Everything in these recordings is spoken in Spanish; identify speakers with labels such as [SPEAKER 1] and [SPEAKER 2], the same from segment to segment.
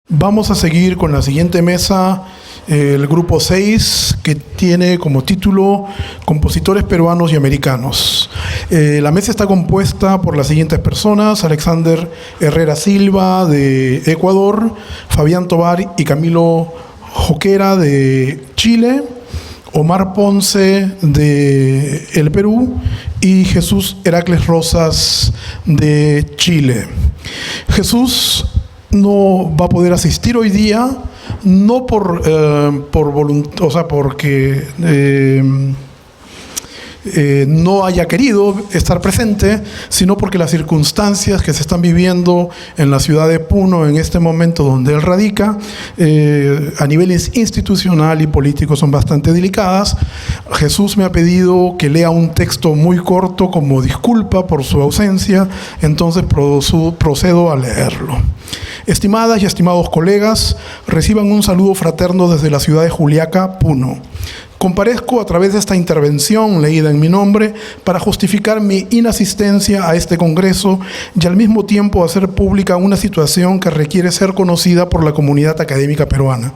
[SPEAKER 1] Vamos a seguir con la siguiente mesa, el grupo 6, que tiene como título Compositores peruanos y americanos. La mesa está compuesta por las siguientes personas: Alexander Herrera Silva, de Ecuador; Fabián Tovar y Camilo Joquera, de Chile; Omar Ponce, de el Perú; y Jesús Heracles Rosas, de Chile. Jesús no va a poder asistir hoy día, no por voluntad, o sea, porque no haya querido estar presente, sino porque las circunstancias que se están viviendo en la ciudad de Puno en este momento donde él radica, a niveles institucional y político, son bastante delicadas. Jesús me ha pedido que lea un texto muy corto como disculpa por su ausencia, entonces procedo a leerlo. Estimadas y estimados colegas, reciban un saludo fraterno desde la ciudad de Juliaca, Puno. Comparezco a través de esta intervención leída en mi nombre para justificar mi inasistencia a este congreso y al mismo tiempo hacer pública una situación que requiere ser conocida por la comunidad académica peruana.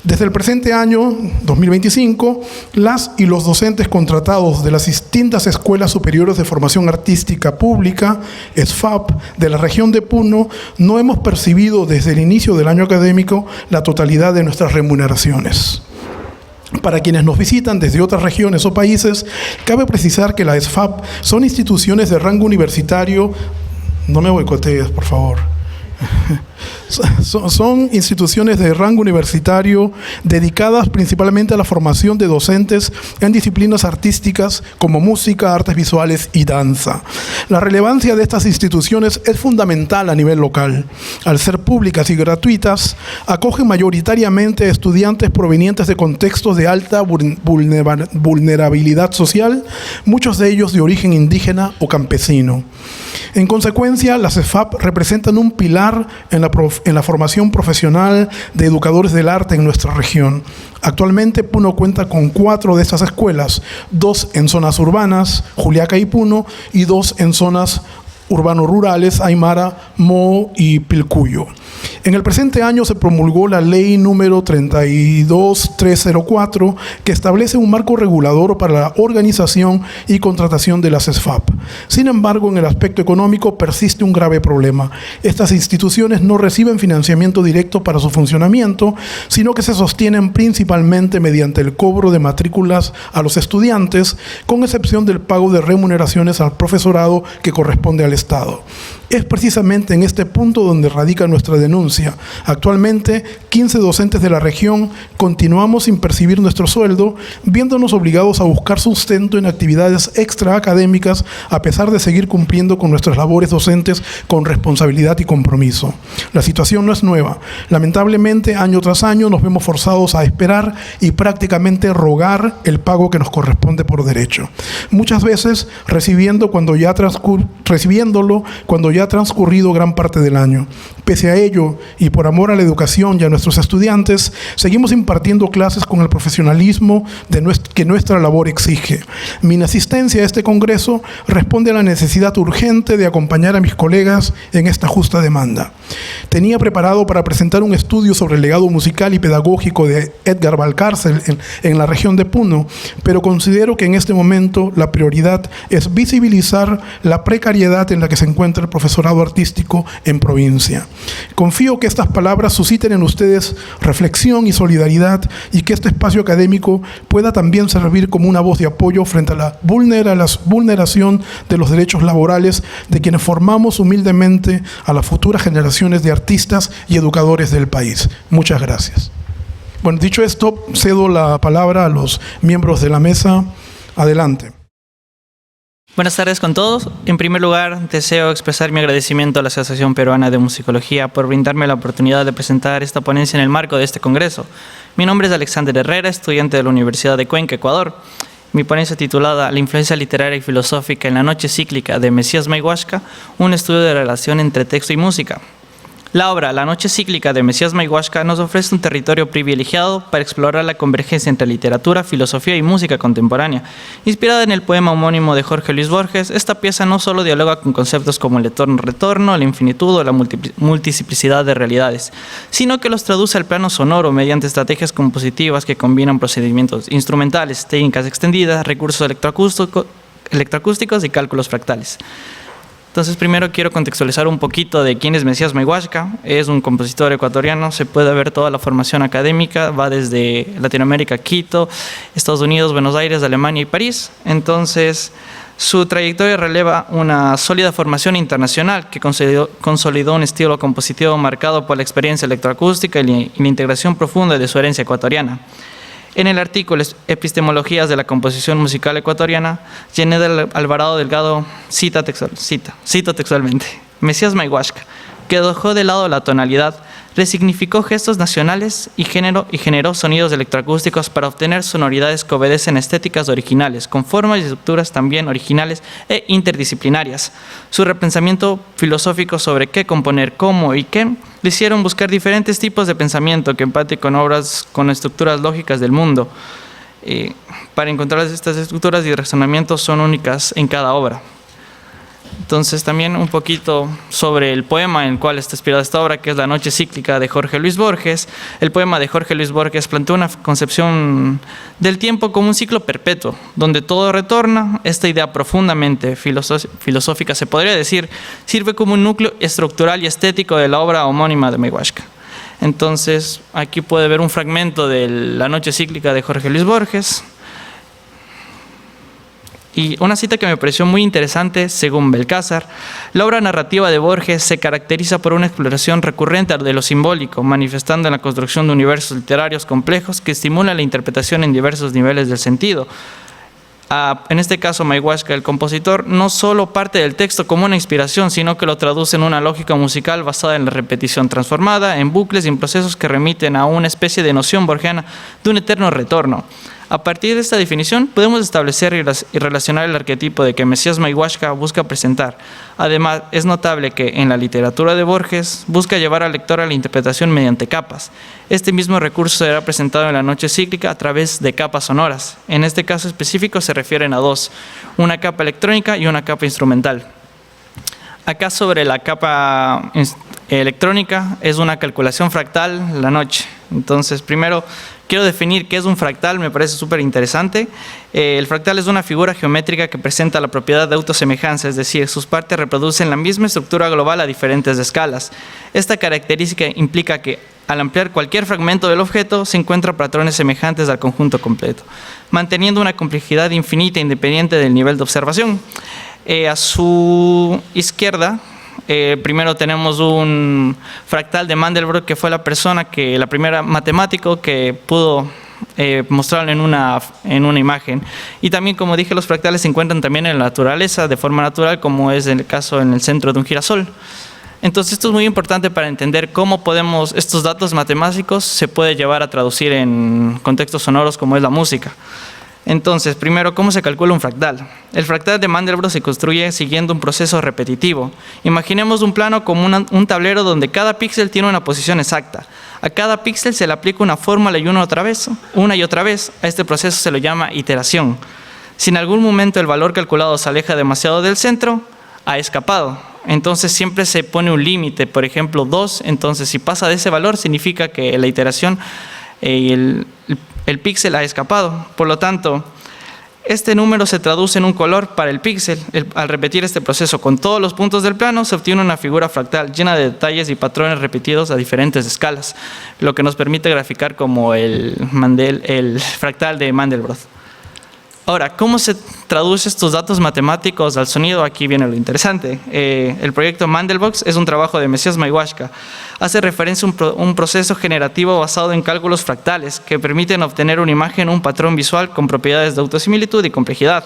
[SPEAKER 1] Desde el presente año 2025, las y los docentes contratados de las distintas escuelas superiores de formación artística pública, ESFAP, de la región de Puno, no hemos percibido desde el inicio del año académico la totalidad de nuestras remuneraciones. Para quienes nos visitan desde otras regiones o países, cabe precisar que la ESFAP son instituciones de rango universitario. No me boicotees, por favor. Son instituciones de rango universitario dedicadas principalmente a la formación de docentes en disciplinas artísticas como música, artes visuales y danza. La relevancia de estas instituciones es fundamental a nivel local. Al ser públicas y gratuitas, acogen mayoritariamente a estudiantes provenientes de contextos de alta vulnerabilidad social, muchos de ellos de origen indígena o campesino. En consecuencia, las ESFAP representan un pilar en la formación profesional de educadores del arte en nuestra región. Actualmente, Puno cuenta con 4 de estas escuelas, 2 en zonas urbanas, Juliaca y Puno, y 2 en zonas urbano-rurales, Aymara, Moo y Pilcuyo. En el presente año se promulgó la ley número 32304, que establece un marco regulador para la organización y contratación de las ESFAP. Sin embargo, en el aspecto económico persiste un grave problema. Estas instituciones no reciben financiamiento directo para su funcionamiento, sino que se sostienen principalmente mediante el cobro de matrículas a los estudiantes, con excepción del pago de remuneraciones al profesorado que corresponde al Estado. Es precisamente en este punto donde radica nuestra denuncia. Actualmente, 15 docentes de la región continuamos sin percibir nuestro sueldo, viéndonos obligados a buscar sustento en actividades extraacadémicas, a pesar de seguir cumpliendo con nuestras labores docentes con responsabilidad y compromiso. La situación no es nueva. Lamentablemente, año tras año nos vemos forzados a esperar y prácticamente rogar el pago que nos corresponde por derecho. Muchas veces recibiéndolo cuando ya ha transcurrido gran parte del año. Pese a ello, y por amor a la educación y a nuestros estudiantes, seguimos impartiendo clases con el profesionalismo que nuestra labor exige. Mi inasistencia a este congreso responde a la necesidad urgente de acompañar a mis colegas en esta justa demanda. Tenía preparado para presentar un estudio sobre el legado musical y pedagógico de Edgar Valcárcel en la región de Puno, pero considero que en este momento la prioridad es visibilizar la precariedad en la que se encuentra el profesorado artístico en provincia. Confío que estas palabras susciten en ustedes reflexión y solidaridad, y que este espacio académico pueda también servir como una voz de apoyo frente a la vulneración de los derechos laborales de quienes formamos humildemente a las futuras generaciones de artistas y educadores del país. Muchas gracias. Bueno, dicho esto, cedo la palabra a los miembros de la mesa. Adelante.
[SPEAKER 2] Buenas tardes con todos. En primer lugar, deseo expresar mi agradecimiento a la Asociación Peruana de Musicología por brindarme la oportunidad de presentar esta ponencia en el marco de este congreso. Mi nombre es Alexander Herrera, estudiante de la Universidad de Cuenca, Ecuador. Mi ponencia titulada La influencia literaria y filosófica en la noche cíclica de Mesías Mayhuasca, un estudio de relación entre texto y música. La obra La noche cíclica de Mesías Mayhuasca nos ofrece un territorio privilegiado para explorar la convergencia entre literatura, filosofía y música contemporánea. Inspirada en el poema homónimo de Jorge Luis Borges, esta pieza no solo dialoga con conceptos como el eterno-retorno, la infinitud o la multiplicidad de realidades, sino que los traduce al plano sonoro mediante estrategias compositivas que combinan procedimientos instrumentales, técnicas extendidas, recursos electroacústicos y cálculos fractales. Entonces, primero quiero contextualizar un poquito de quién es Mesías Mayhuasca. Es un compositor ecuatoriano, se puede ver toda la formación académica, va desde Latinoamérica, Quito, Estados Unidos, Buenos Aires, Alemania y París. Entonces, su trayectoria releva una sólida formación internacional que consolidó un estilo compositivo marcado por la experiencia electroacústica y la integración profunda de su herencia ecuatoriana. En el artículo Epistemologías de la composición musical ecuatoriana, Yeneda Alvarado Delgado cito textualmente: Mesías Mayhuasca, que dejó de lado la tonalidad, resignificó gestos nacionales y generó sonidos electroacústicos para obtener sonoridades que obedecen a estéticas originales, con formas y estructuras también originales e interdisciplinarias. Su repensamiento filosófico sobre qué componer, cómo y qué le hicieron buscar diferentes tipos de pensamiento que empaten con obras con estructuras lógicas del mundo. Para encontrar estas estructuras y razonamientos son únicas en cada obra. Entonces, también un poquito sobre el poema en el cual está inspirada esta obra, que es La noche cíclica de Jorge Luis Borges. El poema de Jorge Luis Borges plantea una concepción del tiempo como un ciclo perpetuo, donde todo retorna. Esta idea profundamente filosófica, se podría decir, sirve como un núcleo estructural y estético de la obra homónima de Mayhuasca. Entonces, aquí puede ver un fragmento de La noche cíclica de Jorge Luis Borges. Y una cita que me pareció muy interesante, según Belcázar: la obra narrativa de Borges se caracteriza por una exploración recurrente de lo simbólico, manifestando en la construcción de universos literarios complejos que estimulan la interpretación en diversos niveles del sentido. En este caso, Mayhuasca, el compositor, no solo parte del texto como una inspiración, sino que lo traduce en una lógica musical basada en la repetición transformada, en bucles y en procesos que remiten a una especie de noción borgiana de un eterno retorno. A partir de esta definición, podemos establecer y relacionar el arquetipo de que Mesías Mayhuasca busca presentar. Además, es notable que en la literatura de Borges busca llevar al lector a la interpretación mediante capas. Este mismo recurso será presentado en La noche cíclica a través de capas sonoras. En este caso específico se refieren a dos: una capa electrónica y una capa instrumental. Acá sobre la capa electrónica es una calculación fractal, la noche. Entonces, primero quiero definir qué es un fractal, me parece súper interesante. El fractal es una figura geométrica que presenta la propiedad de autosemejanza, es decir, sus partes reproducen la misma estructura global a diferentes escalas. Esta característica implica que al ampliar cualquier fragmento del objeto se encuentran patrones semejantes al conjunto completo, manteniendo una complejidad infinita independiente del nivel de observación. A su izquierda, primero tenemos un fractal de Mandelbrot, que fue la primera matemático que pudo mostrarlo en una imagen. Y también, como dije, los fractales se encuentran también en la naturaleza de forma natural, como es el caso en el centro de un girasol. Entonces, esto es muy importante para entender cómo estos datos matemáticos se puede llevar a traducir en contextos sonoros como es la música. Entonces, primero, ¿cómo se calcula un fractal? El fractal de Mandelbrot se construye siguiendo un proceso repetitivo. Imaginemos un plano como un tablero donde cada píxel tiene una posición exacta. A cada píxel se le aplica una fórmula y una y otra vez. A este proceso se lo llama iteración. Si en algún momento el valor calculado se aleja demasiado del centro, ha escapado. Entonces siempre se pone un límite, por ejemplo 2. Entonces, si pasa de ese valor, significa que la iteración el píxel ha escapado. Por lo tanto, este número se traduce en un color para el píxel. Al repetir este proceso con todos los puntos del plano, se obtiene una figura fractal llena de detalles y patrones repetidos a diferentes escalas, lo que nos permite graficar como el fractal de Mandelbrot. Ahora, ¿cómo se traduce estos datos matemáticos al sonido? Aquí viene lo interesante. El proyecto Mandelbox es un trabajo de Mesías Mayhuasca. Hace referencia a un proceso generativo basado en cálculos fractales que permiten obtener una imagen, un patrón visual con propiedades de autosimilitud y complejidad.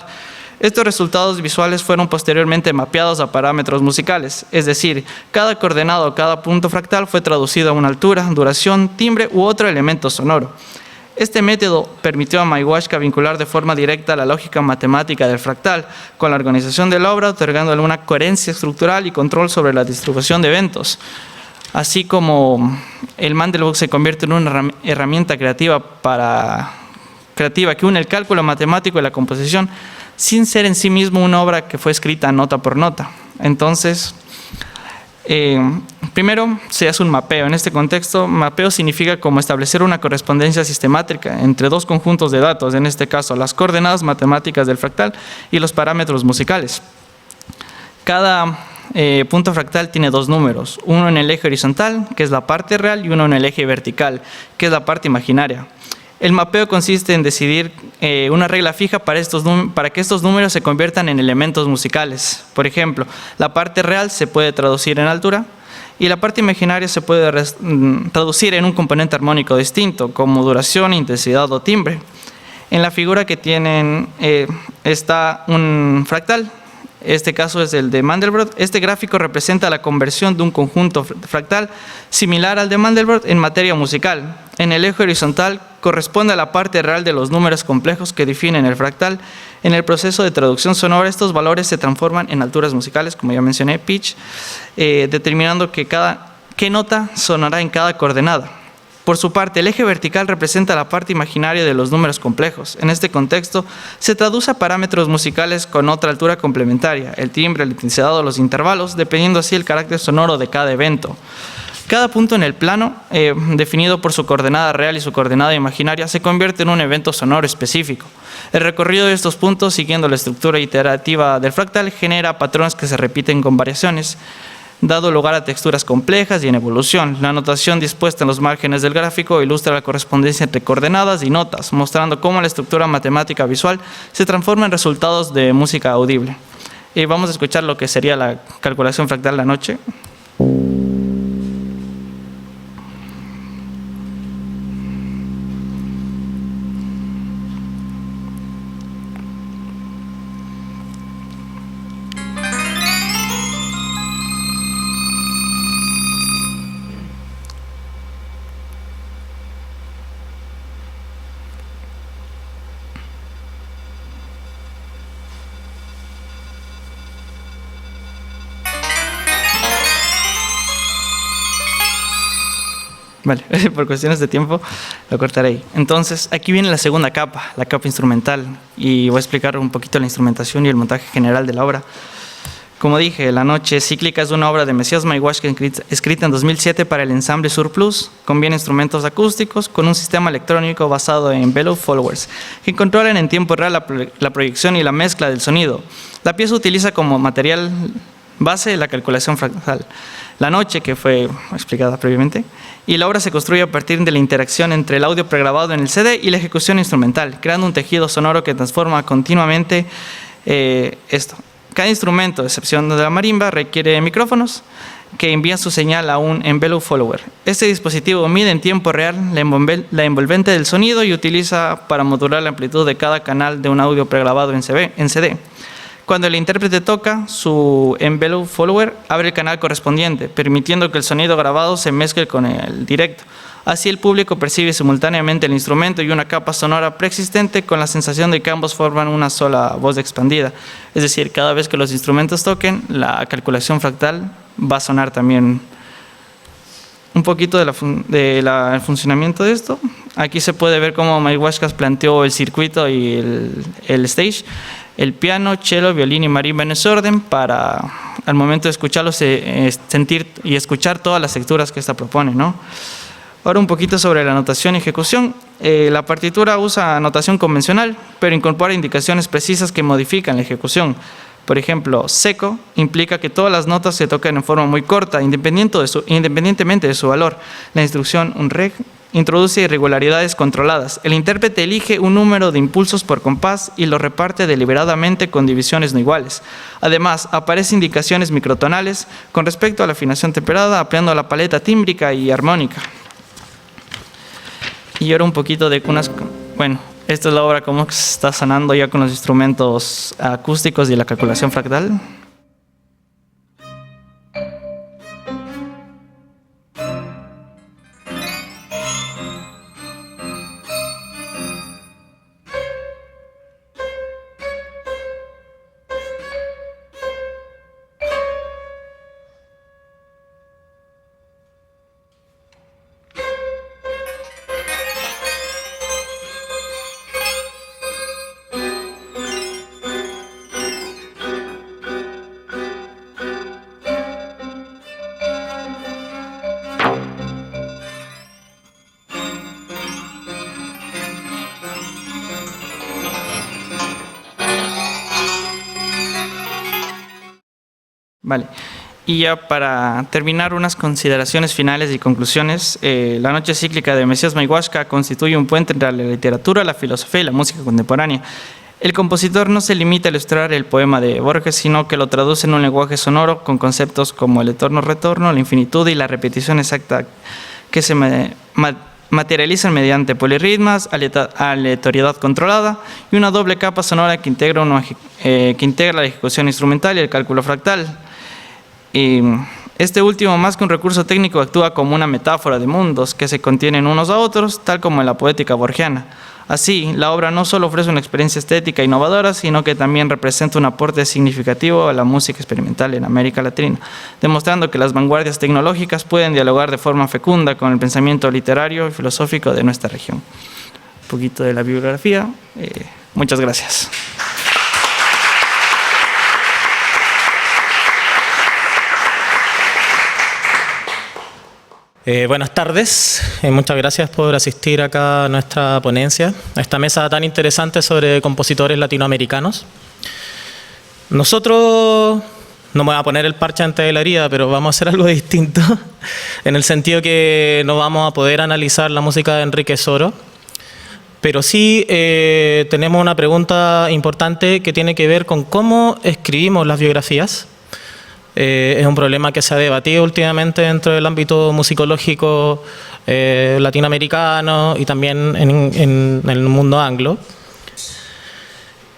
[SPEAKER 2] Estos resultados visuales fueron posteriormente mapeados a parámetros musicales, es decir, cada coordenado o cada punto fractal fue traducido a una altura, duración, timbre u otro elemento sonoro. Este método permitió a Mayhuasca vincular de forma directa la lógica matemática del fractal con la organización de la obra, otorgándole una coherencia estructural y control sobre la distribución de eventos. Así como el Mandelbrot se convierte en una herramienta creativa que une el cálculo matemático y la composición, sin ser en sí mismo una obra que fue escrita nota por nota. Entonces, primero se hace un mapeo. En este contexto, mapeo significa como establecer una correspondencia sistemática entre dos conjuntos de datos, en este caso las coordenadas matemáticas del fractal y los parámetros musicales. Cada punto fractal tiene dos números, uno en el eje horizontal, que es la parte real, y uno en el eje vertical, que es la parte imaginaria. El mapeo consiste en decidir una regla fija para que estos números se conviertan en elementos musicales. Por ejemplo, la parte real se puede traducir en altura y la parte imaginaria se puede traducir en un componente armónico distinto, como duración, intensidad o timbre. En la figura que tienen está un fractal. Este caso es el de Mandelbrot. Este gráfico representa la conversión de un conjunto fractal similar al de Mandelbrot en materia musical. En el eje horizontal corresponde a la parte real de los números complejos que definen el fractal. En el proceso de traducción sonora, estos valores se transforman en alturas musicales, como ya mencioné, pitch, determinando qué nota sonará en cada coordenada. Por su parte, el eje vertical representa la parte imaginaria de los números complejos. En este contexto, se traduce a parámetros musicales con otra altura complementaria, el timbre, la intensidad o los intervalos, dependiendo así el carácter sonoro de cada evento. Cada punto en el plano, definido por su coordenada real y su coordenada imaginaria, se convierte en un evento sonoro específico. El recorrido de estos puntos, siguiendo la estructura iterativa del fractal, genera patrones que se repiten con variaciones, dado lugar a texturas complejas y en evolución. La notación dispuesta en los márgenes del gráfico ilustra la correspondencia entre coordenadas y notas, mostrando cómo la estructura matemática visual se transforma en resultados de música audible. Y vamos a escuchar lo que sería la calculación fractal la noche. Vale, por cuestiones de tiempo lo cortaré ahí. Entonces, aquí viene la segunda capa, la capa instrumental, y voy a explicar un poquito la instrumentación y el montaje general de la obra. Como dije, La Noche Cíclica es una obra de Messias Maiwashka escrita en 2007 para el ensamble Surplus. Conviene instrumentos acústicos con un sistema electrónico basado en Bellow Followers, que controlan en tiempo real la proyección y la mezcla del sonido. La pieza utiliza como material base la calculación fractal, La Noche, que fue explicada previamente, y la obra se construye a partir de la interacción entre el audio pregrabado en el CD y la ejecución instrumental, creando un tejido sonoro que transforma continuamente esto. Cada instrumento, a excepción de la marimba, requiere micrófonos que envían su señal a un envelope follower. Este dispositivo mide en tiempo real la envolvente del sonido y utiliza para modular la amplitud de cada canal de un audio pregrabado en CD. Cuando el intérprete toca, su envelope follower abre el canal correspondiente, permitiendo que el sonido grabado se mezcle con el directo. Así el público percibe simultáneamente el instrumento y una capa sonora preexistente con la sensación de que ambos forman una sola voz expandida. Es decir, cada vez que los instrumentos toquen, la calculación fractal va a sonar también. Un poquito del funcionamiento de esto. Aquí se puede ver cómo Maiwashka planteó el circuito y el stage. El piano, cello, violín y marimba en ese orden para, al momento de escucharlo, sentir y escuchar todas las texturas que esta propone, ¿no? Ahora un poquito sobre la notación y ejecución. La partitura usa notación convencional, pero incorpora indicaciones precisas que modifican la ejecución. Por ejemplo, seco implica que todas las notas se tocan en forma muy corta, independientemente de su valor. La instrucción unreg introduce irregularidades controladas. El intérprete elige un número de impulsos por compás y lo reparte deliberadamente con divisiones no iguales. Además, aparecen indicaciones microtonales con respecto a la afinación temperada, ampliando la paleta tímbrica y armónica. Y ahora un poquito de unas... Bueno, esta es la obra como está sonando ya con los instrumentos acústicos y la calculación fractal. Vale. Y ya para terminar, unas consideraciones finales y conclusiones. La Noche Cíclica de Mesías Mayhuasca constituye un puente entre la literatura, la filosofía y la música contemporánea. El compositor no se limita a ilustrar el poema de Borges, sino que lo traduce en un lenguaje sonoro con conceptos como el eterno retorno, la infinitud y la repetición exacta que se materializan mediante polirritmas, aleatoriedad controlada y una doble capa sonora que integra la ejecución instrumental y el cálculo fractal. Y este último, más que un recurso técnico, actúa como una metáfora de mundos que se contienen unos a otros, tal como en la poética borgiana. Así, la obra no solo ofrece una experiencia estética innovadora, sino que también representa un aporte significativo a la música experimental en América Latina, demostrando que las vanguardias tecnológicas pueden dialogar de forma fecunda con el pensamiento literario y filosófico de nuestra región. Un poquito de la bibliografía. Muchas gracias.
[SPEAKER 3] Buenas tardes, muchas gracias por asistir acá a nuestra ponencia, a esta mesa tan interesante sobre compositores latinoamericanos. Nosotros, no me voy a poner el parche antes de la herida, pero vamos a hacer algo distinto, en el sentido que no vamos a poder analizar la música de Enrique Soro, pero sí tenemos una pregunta importante que tiene que ver con cómo escribimos las biografías. Es un problema que se ha debatido últimamente dentro del ámbito musicológico latinoamericano y también en el mundo anglo.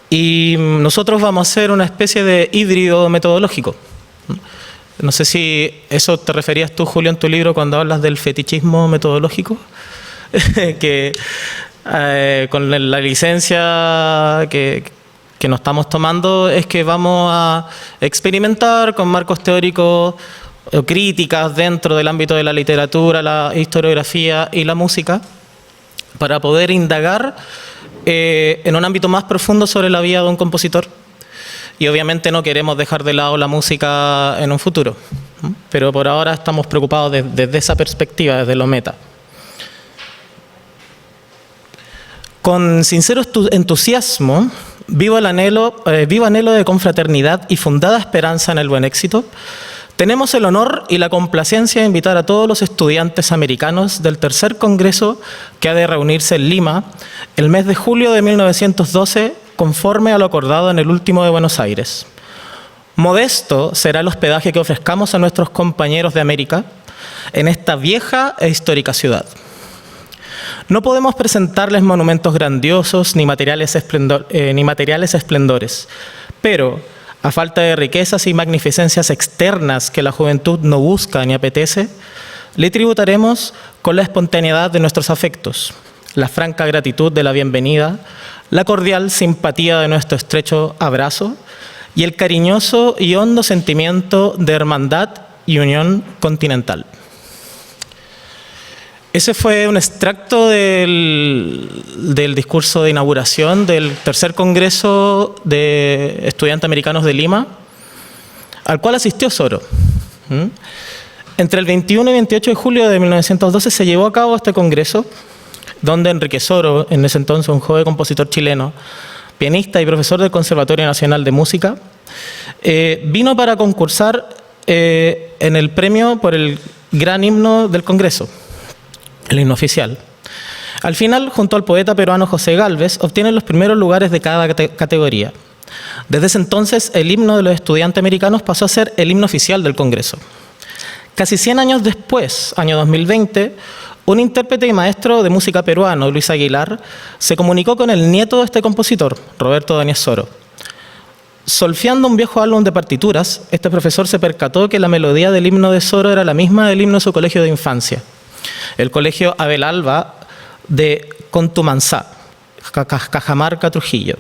[SPEAKER 3] Y nosotros vamos a hacer una especie de híbrido metodológico. No sé si eso te referías tú, Julio, en tu libro cuando hablas del fetichismo metodológico, que con la licencia que nos estamos tomando es que vamos a experimentar con marcos teóricos o críticas dentro del ámbito de la literatura, la historiografía y la música para poder indagar en un ámbito más profundo sobre la vida de un compositor. Y obviamente no queremos dejar de lado la música en un futuro, pero por ahora estamos preocupados desde esa perspectiva, desde lo meta. Con sincero entusiasmo, vivo anhelo de confraternidad y fundada esperanza en el buen éxito, tenemos el honor y la complacencia de invitar a todos los estudiantes americanos del tercer congreso que ha de reunirse en Lima el mes de julio de 1912, conforme a lo acordado en el último de Buenos Aires. Modesto será el hospedaje que ofrezcamos a nuestros compañeros de América en esta vieja e histórica ciudad. No podemos presentarles monumentos grandiosos ni materiales esplendores, pero a falta de riquezas y magnificencias externas que la juventud no busca ni apetece, le tributaremos con la espontaneidad de nuestros afectos, la franca gratitud de la bienvenida, la cordial simpatía de nuestro estrecho abrazo y el cariñoso y hondo sentimiento de hermandad y unión continental. Ese fue un extracto del discurso de inauguración del tercer congreso de estudiantes americanos de Lima, al cual asistió Soro. Entre el 21 y 28 de julio de 1912 se llevó a cabo este congreso, donde Enrique Soro, en ese entonces un joven compositor chileno, pianista y profesor del Conservatorio Nacional de Música, vino para concursar en el premio por el gran himno del congreso, el himno oficial. Al final, junto al poeta peruano José Gálvez, obtienen los primeros lugares de cada categoría. Desde ese entonces, el himno de los estudiantes americanos pasó a ser el himno oficial del Congreso. Casi 100 años después, año 2020, un intérprete y maestro de música peruano, Luis Aguilar, se comunicó con el nieto de este compositor, Roberto Daniel Soro. Solfeando un viejo álbum de partituras, este profesor se percató que la melodía del himno de Soro era la misma del himno de su colegio de infancia, el colegio Abel Alba de Contumansá, Cajamarca, Trujillo.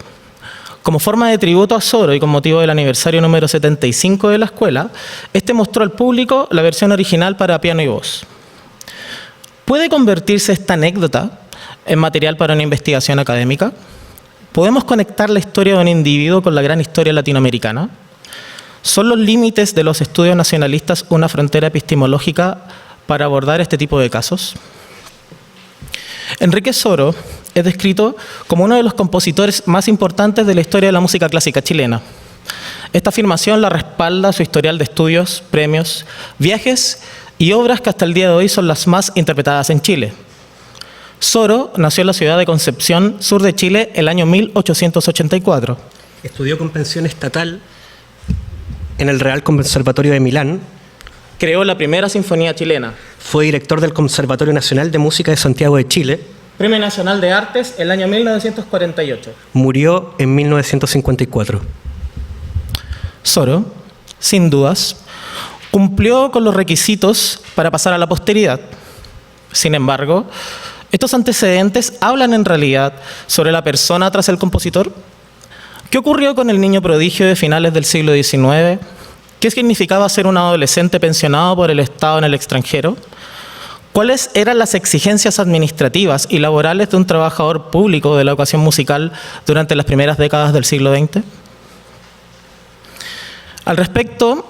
[SPEAKER 3] Como forma de tributo a Soro y con motivo del aniversario número 75 de la escuela, este mostró al público la versión original para piano y voz. ¿Puede convertirse esta anécdota en material para una investigación académica? ¿Podemos conectar la historia de un individuo con la gran historia latinoamericana? ¿Son los límites de los estudios nacionalistas una frontera epistemológica para abordar este tipo de casos? Enrique Soro es descrito como uno de los compositores más importantes de la historia de la música clásica chilena. Esta afirmación la respalda su historial de estudios, premios, viajes y obras que hasta el día de hoy son las más interpretadas en Chile. Soro nació en la ciudad de Concepción, sur de Chile, el año 1884.
[SPEAKER 4] Estudió con pensión estatal en el Real Conservatorio de Milán.
[SPEAKER 3] Creó la primera sinfonía chilena.
[SPEAKER 4] Fue director del Conservatorio Nacional de Música de Santiago de Chile.
[SPEAKER 3] Premio Nacional de Artes el año 1948.
[SPEAKER 4] Murió en 1954.
[SPEAKER 3] Soro, sin dudas, cumplió con los requisitos para pasar a la posteridad. Sin embargo, ¿estos antecedentes hablan en realidad sobre la persona tras el compositor? ¿Qué ocurrió con el niño prodigio de finales del siglo XIX? ¿Qué significaba ser un adolescente pensionado por el Estado en el extranjero? ¿Cuáles eran las exigencias administrativas y laborales de un trabajador público de la educación musical durante las primeras décadas del siglo XX? Al respecto,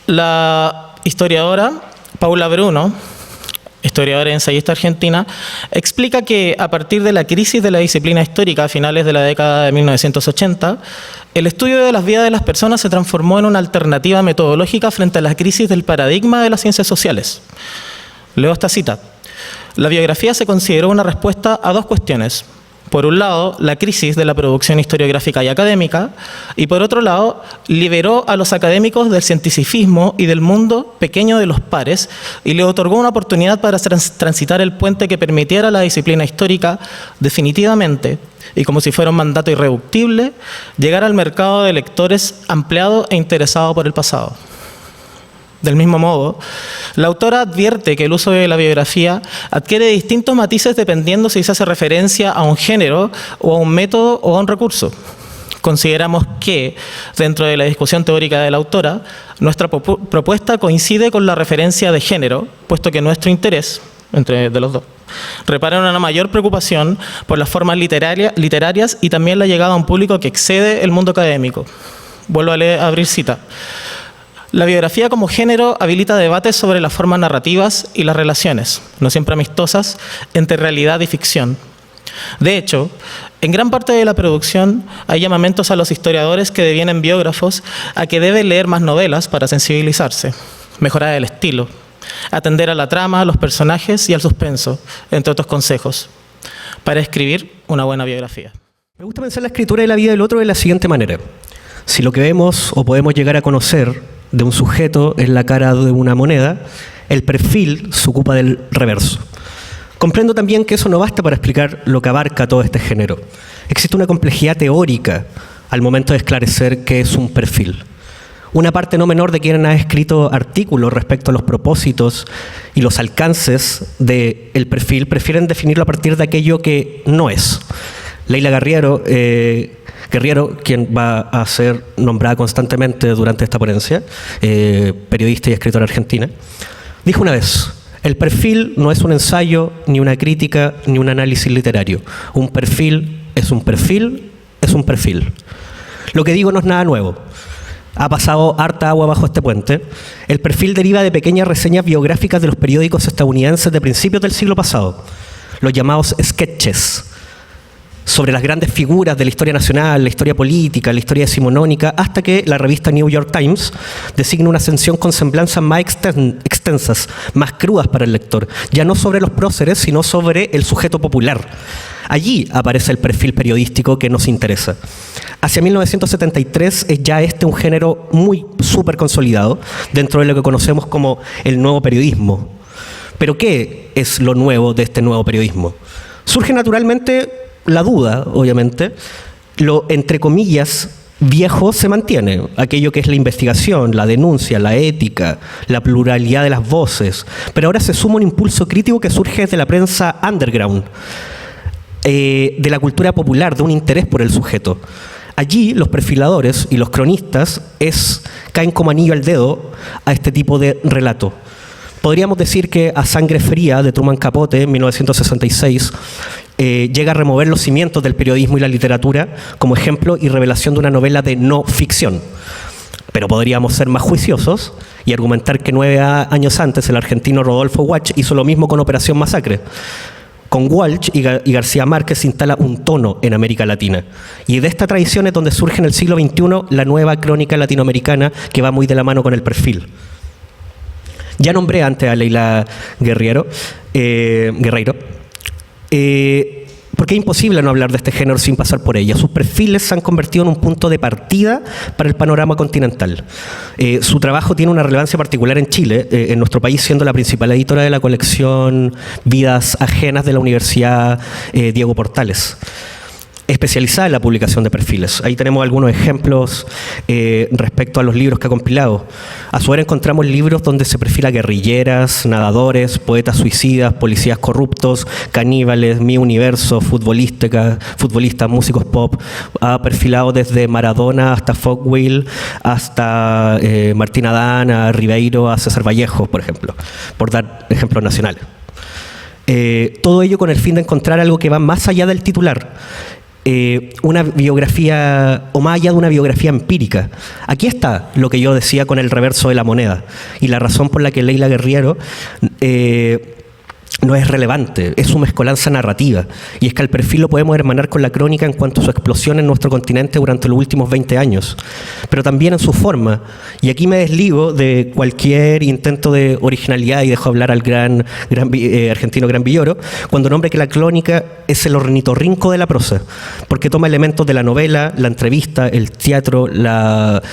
[SPEAKER 3] la historiadora Paula Bruno, historiadora y ensayista argentina, explica que a partir de la crisis de la disciplina histórica a finales de la década de 1980, el estudio de las vidas de las personas se transformó en una alternativa metodológica frente a la crisis del paradigma de las ciencias sociales. Leo esta cita. La biografía se consideró una respuesta a dos cuestiones. Por un lado, la crisis de la producción historiográfica y académica, y por otro lado, liberó a los académicos del cientificismo y del mundo pequeño de los pares y le otorgó una oportunidad para transitar el puente que permitiera a la disciplina histórica definitivamente, y como si fuera un mandato irreductible, llegar al mercado de lectores ampliado e interesado por el pasado. Del mismo modo, la autora advierte que el uso de la biografía adquiere distintos matices dependiendo si se hace referencia a un género o a un método o a un recurso. Consideramos que, dentro de la discusión teórica de la autora, nuestra propuesta coincide con la referencia de género, puesto que nuestro interés, entre de los dos, repara en una mayor preocupación por las formas literarias y también la llegada a un público que excede el mundo académico. Vuelvo a abrir cita. La biografía como género habilita debates sobre las formas narrativas y las relaciones, no siempre amistosas, entre realidad y ficción. De hecho, en gran parte de la producción hay llamamientos a los historiadores que devienen biógrafos a que deben leer más novelas para sensibilizarse, mejorar el estilo, atender a la trama, a los personajes y al suspenso, entre otros consejos, para escribir una buena biografía.
[SPEAKER 4] Me gusta pensar la escritura de la vida del otro de la siguiente manera. Si lo que vemos o podemos llegar a conocer de un sujeto es la cara de una moneda, el perfil se ocupa del reverso. Comprendo también que eso no basta para explicar lo que abarca todo este género. Existe una complejidad teórica al momento de esclarecer qué es un perfil. Una parte no menor de quien ha escrito artículos respecto a los propósitos y los alcances del perfil prefieren definirlo a partir de aquello que no es. Leila Guerriero, quien va a ser nombrada constantemente durante esta ponencia, periodista y escritora argentina, dijo una vez: el perfil no es un ensayo, ni una crítica, ni un análisis literario. Un perfil es un perfil, es un perfil. Lo que digo no es nada nuevo. Ha pasado harta agua bajo este puente. El perfil deriva de pequeñas reseñas biográficas de los periódicos estadounidenses de principios del siglo pasado, los llamados sketches, sobre las grandes figuras de la historia nacional, la historia política, la historia decimonónica, hasta que la revista New York Times designa una ascensión con semblanzas más extensas, más crudas para el lector, ya no sobre los próceres, sino sobre el sujeto popular. Allí aparece el perfil periodístico que nos interesa. Hacia 1973 es ya un género muy súper consolidado dentro de lo que conocemos como el nuevo periodismo. ¿Pero qué es lo nuevo de este nuevo periodismo? Surge naturalmente la duda, obviamente. Lo, entre comillas, viejo se mantiene. Aquello que es la investigación, la denuncia, la ética, la pluralidad de las voces. Pero ahora se suma un impulso crítico que surge de la prensa underground, de la cultura popular, de un interés por el sujeto. Allí los perfiladores y los cronistas caen como anillo al dedo a este tipo de relato. Podríamos decir que A Sangre Fría, de Truman Capote, en 1966, llega a remover los cimientos del periodismo y la literatura como ejemplo y revelación de una novela de no ficción. Pero podríamos ser más juiciosos y argumentar que 9 años antes el argentino Rodolfo Walsh hizo lo mismo con Operación Masacre, Con Walsh y García Márquez se instala un tono en América Latina. Y de esta tradición es donde surge en el siglo XXI la nueva crónica latinoamericana, que va muy de la mano con el perfil. Ya nombré antes a Leila Guerreiro, porque es imposible no hablar de este género sin pasar por ella. Sus perfiles se han convertido en un punto de partida para el panorama continental. Su trabajo tiene una relevancia particular en Chile, en nuestro país siendo la principal editora de la colección Vidas Ajenas de la Universidad Diego Portales, especializada en la publicación de perfiles. Ahí tenemos algunos ejemplos respecto a los libros que ha compilado. A su vez encontramos libros donde se perfila guerrilleras, nadadores, poetas suicidas, policías corruptos, caníbales, mi universo, futbolistas, músicos pop. Ha perfilado desde Maradona hasta Folkwill, hasta Martín Adán, a Ribeiro, a César Vallejo, por ejemplo, por dar ejemplos nacionales. Todo ello con el fin de encontrar algo que va más allá del titular. Una biografía, o más allá de una biografía empírica. Aquí está lo que yo decía con el reverso de la moneda, y la razón por la que Leila Guerreiro no es relevante, es su mezcolanza narrativa, y es que al perfil lo podemos hermanar con la crónica en cuanto a su explosión en nuestro continente durante los últimos 20 años, pero también en su forma, y aquí me desligo de cualquier intento de originalidad y dejo hablar al gran argentino Gran Villoro, cuando nombre que la crónica es el ornitorrinco de la prosa, porque toma elementos de la novela, la entrevista, el teatro, la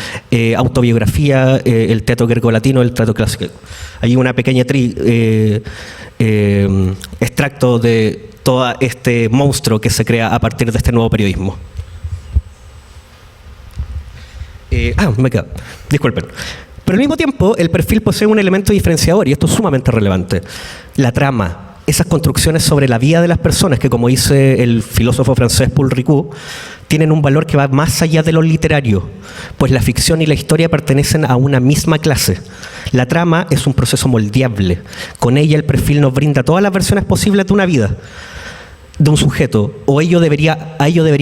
[SPEAKER 4] autobiografía, el teatro grecolatino, el teatro clásico. Hay una pequeña extracto de todo este monstruo que se crea a partir de este nuevo periodismo. Disculpen. Pero al mismo tiempo, el perfil posee un elemento diferenciador, y esto es sumamente relevante: la trama, esas construcciones sobre la vida de las personas que, como dice el filósofo francés Paul Ricoeur, tienen un valor que va más allá de lo literario, pues la ficción y la historia pertenecen a una misma clase. La trama es un proceso moldeable. Con ella el perfil nos brinda todas las versiones posibles de una vida, de un sujeto, o a ello debería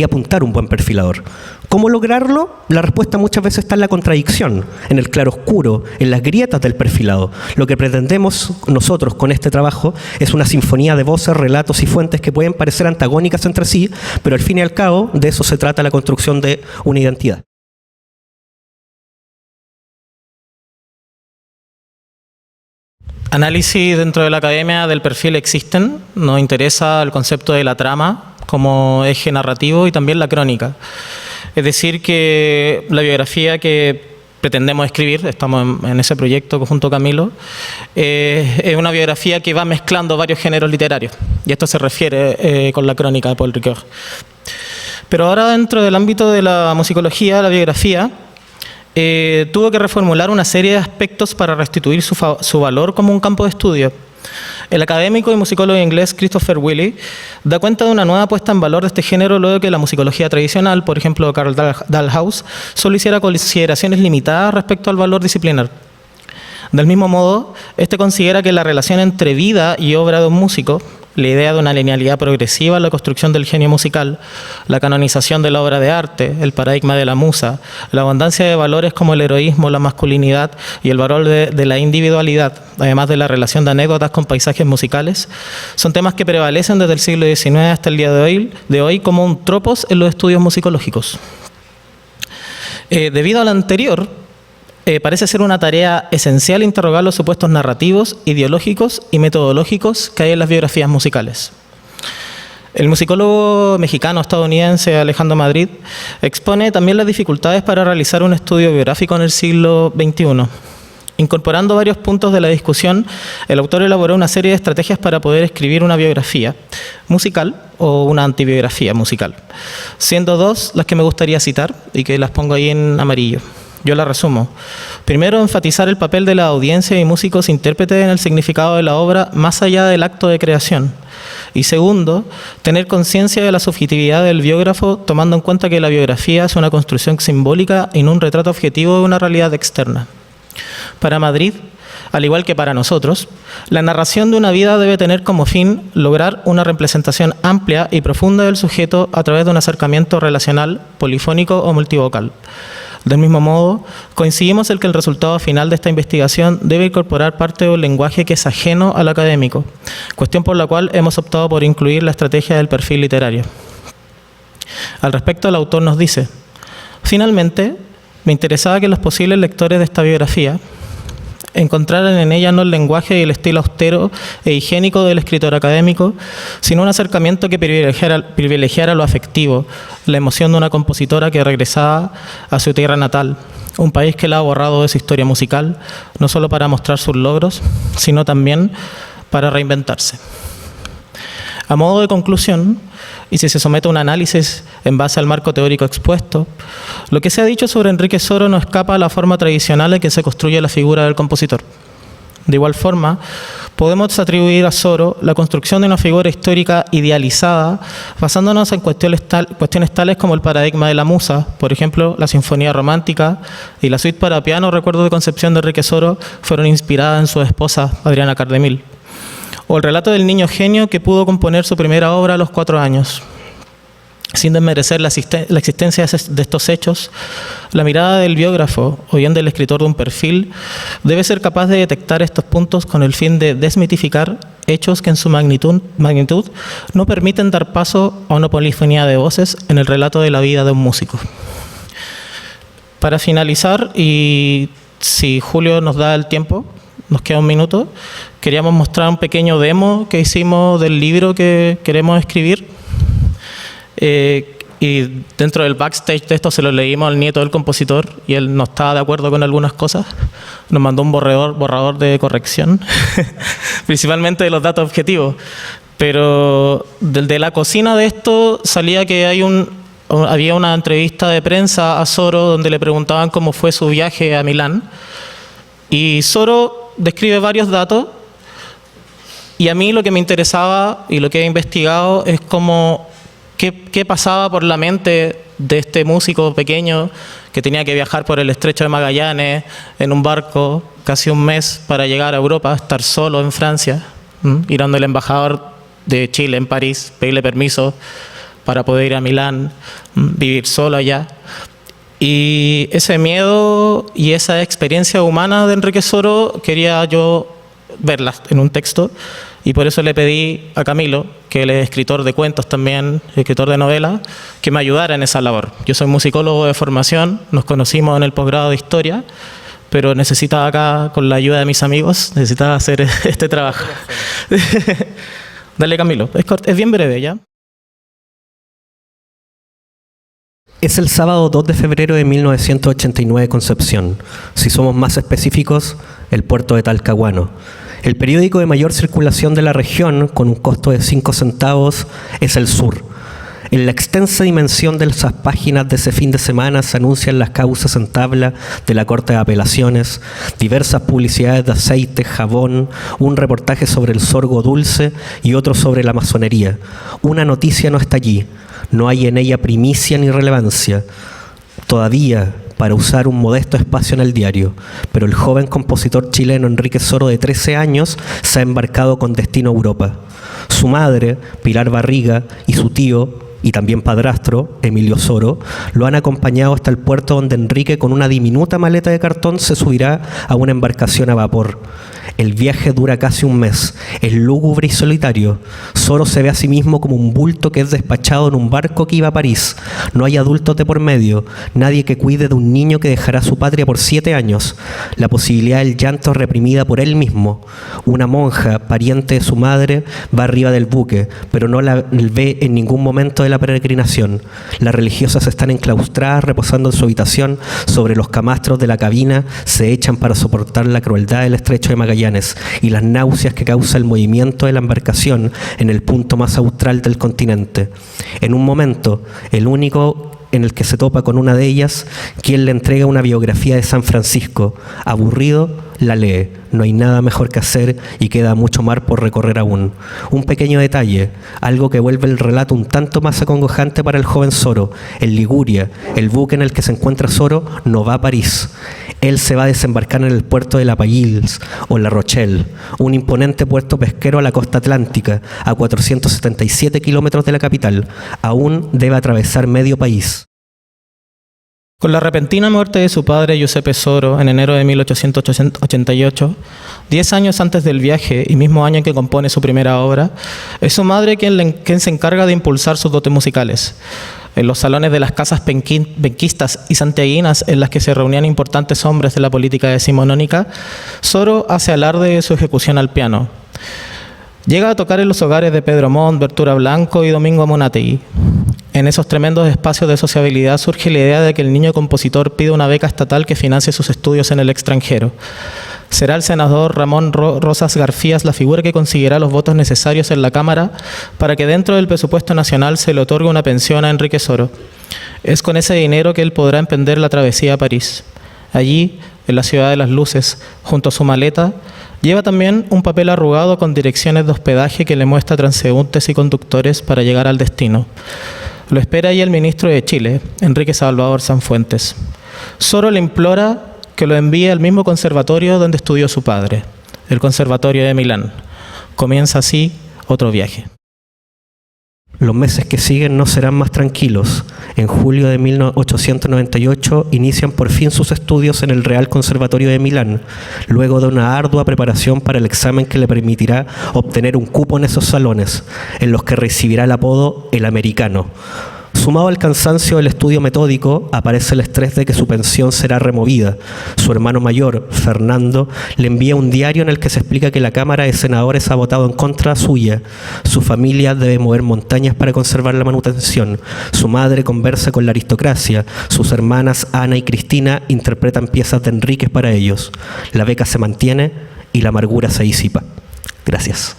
[SPEAKER 4] apuntar un buen perfilador. ¿Cómo lograrlo? La respuesta muchas veces está en la contradicción, en el claroscuro, en las grietas del perfilado. Lo que pretendemos nosotros con este trabajo es una sinfonía de voces, relatos y fuentes que pueden parecer antagónicas entre sí, pero al fin y al cabo de eso se trata la construcción de una identidad.
[SPEAKER 3] Análisis dentro de la academia del perfil existen. Nos interesa el concepto de la trama como eje narrativo y también la crónica. Es decir, que la biografía que pretendemos escribir, estamos en ese proyecto junto a Camilo, es una biografía que va mezclando varios géneros literarios. Y esto se refiere con la crónica de Paul Ricoeur. Pero ahora, dentro del ámbito de la musicología, la biografía tuvo que reformular una serie de aspectos para restituir su valor como un campo de estudio. El académico y musicólogo inglés Christopher Willey da cuenta de una nueva puesta en valor de este género luego de que la musicología tradicional, por ejemplo Karl Dalhaus, solo hiciera consideraciones limitadas respecto al valor disciplinar. Del mismo modo, este considera que la relación entre vida y obra de un músico, la idea de una linealidad progresiva en la construcción del genio musical, la canonización de la obra de arte, el paradigma de la musa, la abundancia de valores como el heroísmo, la masculinidad y el valor de la individualidad, además de la relación de anécdotas con paisajes musicales, son temas que prevalecen desde el siglo XIX hasta el día de hoy como un tropos en los estudios musicológicos. Debido a lo anterior, parece ser una tarea esencial interrogar los supuestos narrativos, ideológicos y metodológicos que hay en las biografías musicales. El musicólogo mexicano-estadounidense Alejandro Madrid expone también las dificultades para realizar un estudio biográfico en el siglo XXI. Incorporando varios puntos de la discusión, el autor elaboró una serie de estrategias para poder escribir una biografía musical o una antibiografía musical, siendo dos las que me gustaría citar y que las pongo ahí en amarillo. Yo la resumo. Primero, enfatizar el papel de la audiencia y músicos intérpretes en el significado de la obra más allá del acto de creación. Y segundo, tener conciencia de la subjetividad del biógrafo, tomando en cuenta que la biografía es una construcción simbólica y no un retrato objetivo de una realidad externa. Para Madrid, al igual que para nosotros, la narración de una vida debe tener como fin lograr una representación amplia y profunda del sujeto a través de un acercamiento relacional, polifónico o multivocal. Del mismo modo, coincidimos en que el resultado final de esta investigación debe incorporar parte de un lenguaje que es ajeno al académico, cuestión por la cual hemos optado por incluir la estrategia del perfil literario. Al respecto, el autor nos dice: finalmente, me interesaba que los posibles lectores de esta biografía encontraran en ella no el lenguaje y el estilo austero e higiénico del escritor académico, sino un acercamiento que privilegiara lo afectivo, la emoción de una compositora que regresaba a su tierra natal, un país que la ha borrado de su historia musical, no solo para mostrar sus logros, sino también para reinventarse. A modo de conclusión, y si se somete a un análisis en base al marco teórico expuesto, lo que se ha dicho sobre Enrique Soro no escapa a la forma tradicional en que se construye la figura del compositor. De igual forma, podemos atribuir a Soro la construcción de una figura histórica idealizada, basándonos en cuestiones tales como el paradigma de la musa. Por ejemplo, la Sinfonía Romántica y la suite para piano, recuerdo de concepción de Enrique Soro, fueron inspiradas en su esposa, Adriana Cardemil. O el relato del niño genio que pudo componer su primera obra a los 4 años. Sin desmerecer la existencia de estos hechos, la mirada del biógrafo, o bien del escritor de un perfil, debe ser capaz de detectar estos puntos con el fin de desmitificar hechos que en su magnitud no permiten dar paso a una polifonía de voces en el relato de la vida de un músico. Para finalizar, y si Julio nos da el tiempo, nos queda un minuto, queríamos mostrar un pequeño demo que hicimos del libro que queremos escribir. Y dentro del backstage de esto se lo leímos al nieto del compositor y él no estaba de acuerdo con algunas cosas. Nos mandó un borrador de corrección, principalmente de los datos objetivos. Pero de la cocina de esto salía que había una entrevista de prensa a Soro donde le preguntaban cómo fue su viaje a Milán. Y Soro describe varios datos, y a mí lo que me interesaba y lo que he investigado es qué pasaba por la mente de este músico pequeño que tenía que viajar por el Estrecho de Magallanes en un barco casi un mes para llegar a Europa, estar solo en Francia, ir donde el embajador de Chile en París, pedirle permiso para poder ir a Milán, vivir solo allá. Y ese miedo y esa experiencia humana de Enrique Soro quería yo verlas en un texto, y por eso le pedí a Camilo, que él es escritor de cuentos también, escritor de novelas, que me ayudara en esa labor. Yo soy musicólogo de formación, nos conocimos en el posgrado de Historia, pero necesitaba acá, con la ayuda de mis amigos, necesitaba hacer este trabajo. Dale, Camilo, es bien breve, ¿ya?
[SPEAKER 4] Es el sábado 2 de febrero de 1989 Concepción. Si somos más específicos, el puerto de Talcahuano. El periódico de mayor circulación de la región, con un costo de 5 centavos, es El Sur. En la extensa dimensión de esas páginas de ese fin de semana se anuncian las causas en tabla de la Corte de Apelaciones, diversas publicidades de aceite, jabón, un reportaje sobre el sorgo dulce y otro sobre la masonería. Una noticia no está allí. No hay en ella primicia ni relevancia, todavía para usar un modesto espacio en el diario, pero el joven compositor chileno Enrique Soro, de 13 años, se ha embarcado con destino a Europa. Su madre, Pilar Barriga, y su tío, y también padrastro, Emilio Soro, lo han acompañado hasta el puerto donde Enrique, con una diminuta maleta de cartón, se subirá a una embarcación a vapor. El viaje dura casi un mes, es lúgubre y solitario. Soro se ve a sí mismo como un bulto que es despachado en un barco que iba a París. No hay adultos de por medio, nadie que cuide de un niño que dejará su patria por 7 años. La posibilidad del llanto reprimida por él mismo. Una monja, pariente de su madre, va arriba del buque, pero no la ve en ningún momento de la peregrinación. Las religiosas están enclaustradas, reposando en su habitación sobre los camastros de la cabina, se echan para soportar la crueldad del Estrecho de Magallanes y las náuseas que causa el movimiento de la embarcación en el punto más austral del continente. En un momento, el único en el que se topa con una de ellas, quien le entrega una biografía de San Francisco. Aburrido, la lee. No hay nada mejor que hacer y queda mucho mar por recorrer aún. Un pequeño detalle, algo que vuelve el relato un tanto más acongojante para el joven Soro. En Liguria, el buque en el que se encuentra Soro no va a París. Él se va a desembarcar en el puerto de La Pallis o La Rochelle, un imponente puerto pesquero a la costa atlántica, a 477 kilómetros de la capital. Aún debe atravesar medio país.
[SPEAKER 3] Con la repentina muerte de su padre, Giuseppe Soro, en enero de 1888, 10 años antes del viaje y mismo año en que compone su primera obra, es su madre quien se encarga de impulsar sus dotes musicales. En los salones de las casas benquistas y santiaguinas en las que se reunían importantes hombres de la política decimonónica, Soro hace alarde de su ejecución al piano. Llega a tocar en los hogares de Pedro Montt, Bertura Blanco y Domingo Amunátegui. En esos tremendos espacios de sociabilidad surge la idea de que el niño compositor pide una beca estatal que financie sus estudios en el extranjero. Será el senador Ramón Rosas Garfías la figura que conseguirá los votos necesarios en la Cámara para que dentro del presupuesto nacional se le otorgue una pensión a Enrique Soro. Es con ese dinero que él podrá emprender la travesía a París. Allí, en la Ciudad de las Luces, junto a su maleta, lleva también un papel arrugado con direcciones de hospedaje que le muestra transeúntes y conductores para llegar al destino. Lo espera allí el ministro de Chile, Enrique Salvador Sanfuentes. Soro le implora que lo envíe al mismo conservatorio donde estudió su padre, el Conservatorio de Milán. Comienza así otro viaje.
[SPEAKER 4] Los meses que siguen no serán más tranquilos. En julio de 1898 inician por fin sus estudios en el Real Conservatorio de Milán, luego de una ardua preparación para el examen que le permitirá obtener un cupo en esos salones, en los que recibirá el apodo El Americano. Sumado al cansancio del estudio metódico, aparece el estrés de que su pensión será removida. Su hermano mayor, Fernando, le envía un diario en el que se explica que la Cámara de Senadores ha votado en contra suya. Su familia debe mover montañas para conservar la manutención. Su madre conversa con la aristocracia. Sus hermanas Ana y Cristina interpretan piezas de Enríquez para ellos. La beca se mantiene y la amargura se disipa. Gracias.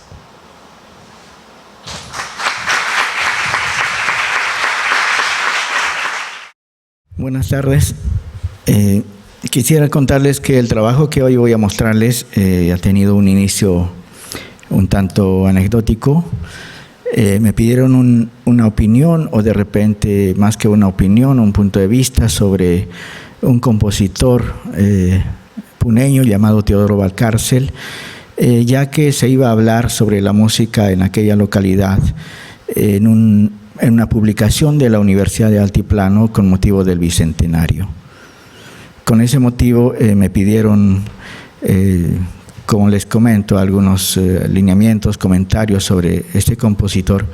[SPEAKER 5] Buenas tardes. Quisiera contarles que el trabajo que hoy voy a mostrarles ha tenido un inicio un tanto anecdótico. Me pidieron una opinión, o de repente más que una opinión, un punto de vista sobre un compositor puneño llamado Teodoro Valcárcel, ya que se iba a hablar sobre la música en aquella localidad en una publicación de la Universidad de Altiplano con motivo del Bicentenario. Con ese motivo me pidieron, como les comento, algunos lineamientos, comentarios sobre este compositor,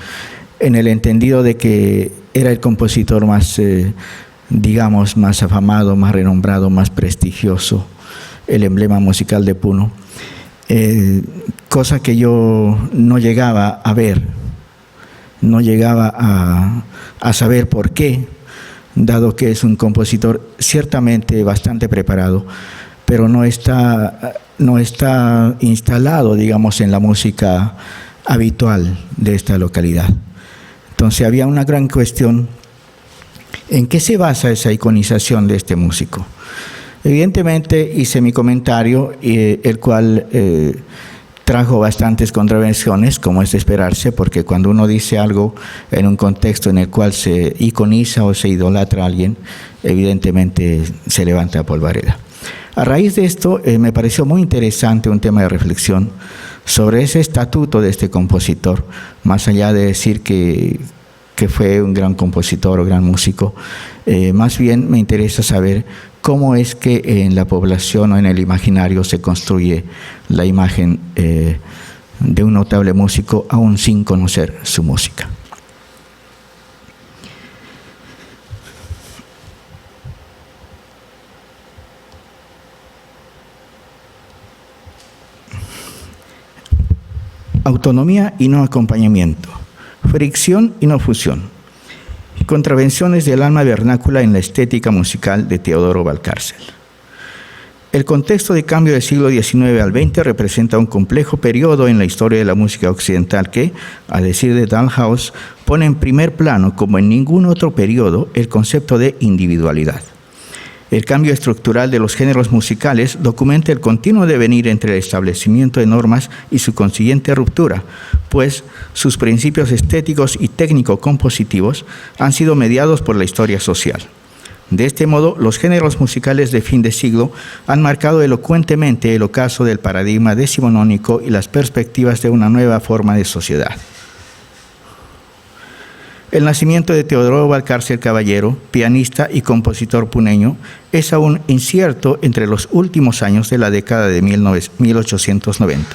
[SPEAKER 5] en el entendido de que era el compositor más, digamos, más afamado, más renombrado, más prestigioso, el emblema musical de Puno, cosa que yo no llegaba a ver. No llegaba a saber por qué, dado que es un compositor ciertamente bastante preparado, pero no está instalado, digamos, en la música habitual de esta localidad. Entonces había una gran cuestión: ¿en qué se basa esa iconización de este músico? Evidentemente hice mi comentario, el cual trajo bastantes contravenciones, como es de esperarse, porque cuando uno dice algo en un contexto en el cual se iconiza o se idolatra a alguien, evidentemente se levanta polvareda. A raíz de esto, me pareció muy interesante un tema de reflexión sobre ese estatuto de este compositor, más allá de decir que fue un gran compositor o gran músico. Más bien me interesa saber cómo es que en la población o en el imaginario se construye la imagen de un notable músico, aún sin conocer su música. Autonomía y no acompañamiento. Fricción y no fusión. Contravenciones del alma vernácula en la estética musical de Teodoro Valcárcel. El contexto de cambio del siglo XIX al XX representa un complejo periodo en la historia de la música occidental que, a decir de Dalhouse, pone en primer plano, como en ningún otro periodo, el concepto de individualidad. El cambio estructural de los géneros musicales documenta el continuo devenir entre el establecimiento de normas y su consiguiente ruptura, pues sus principios estéticos y técnico-compositivos han sido mediados por la historia social. De este modo, los géneros musicales de fin de siglo han marcado elocuentemente el ocaso del paradigma decimonónico y las perspectivas de una nueva forma de sociedad. El nacimiento de Teodoro Valcárcel Caballero, pianista y compositor puneño, es aún incierto entre los últimos años de la década de 1890.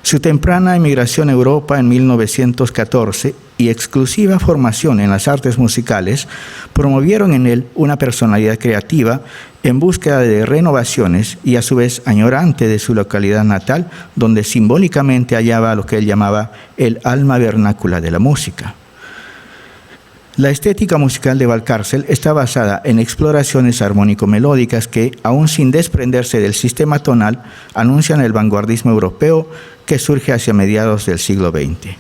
[SPEAKER 5] Su temprana emigración a Europa en 1914 y exclusiva formación en las artes musicales promovieron en él una personalidad creativa en búsqueda de renovaciones y a su vez añorante de su localidad natal, donde simbólicamente hallaba lo que él llamaba el alma vernácula de la música. La estética musical de Valcárcel está basada en exploraciones armónico-melódicas que, aún sin desprenderse del sistema tonal, anuncian el vanguardismo europeo que surge hacia mediados del siglo XX.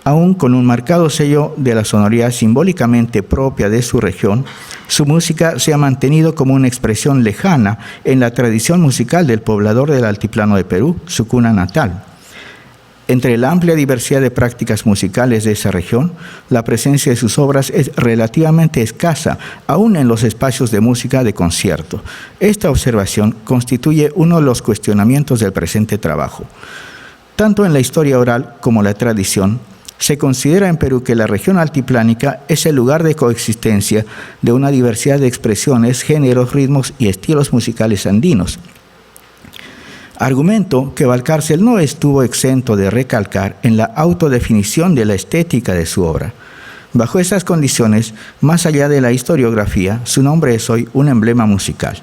[SPEAKER 5] Aún con un marcado sello de la sonoridad simbólicamente propia de su región, su música se ha mantenido como una expresión lejana en la tradición musical del poblador del altiplano de Perú, su cuna natal. Entre la amplia diversidad de prácticas musicales de esa región, la presencia de sus obras es relativamente escasa, aún en los espacios de música de concierto. Esta observación constituye uno de los cuestionamientos del presente trabajo. Tanto en la historia oral como la tradición, se considera en Perú que la región altiplánica es el lugar de coexistencia de una diversidad de expresiones, géneros, ritmos y estilos musicales andinos. Argumento que Valcárcel no estuvo exento de recalcar en la autodefinición de la estética de su obra. Bajo esas condiciones, más allá de la historiografía, su nombre es hoy un emblema musical.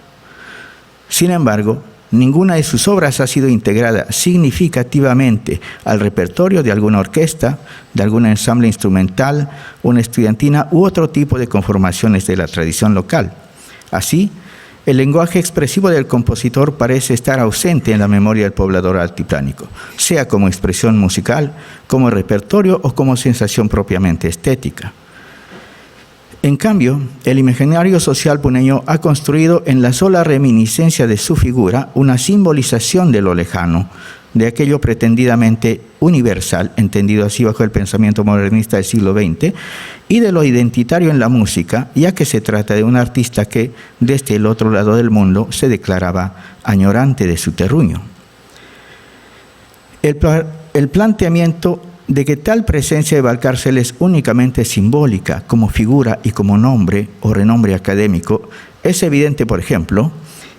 [SPEAKER 5] Sin embargo, ninguna de sus obras ha sido integrada significativamente al repertorio de alguna orquesta, de algún ensamble instrumental, una estudiantina u otro tipo de conformaciones de la tradición local. Así, el lenguaje expresivo del compositor parece estar ausente en la memoria del poblador altiplánico, sea como expresión musical, como repertorio o como sensación propiamente estética. En cambio, el imaginario social puneño ha construido en la sola reminiscencia de su figura una simbolización de lo lejano, de aquello pretendidamente universal, entendido así bajo el pensamiento modernista del siglo XX, y de lo identitario en la música, ya que se trata de un artista que, desde el otro lado del mundo, se declaraba añorante de su terruño. El planteamiento de que tal presencia de Valcárcel es únicamente simbólica, como figura y como nombre o renombre académico, es evidente, por ejemplo,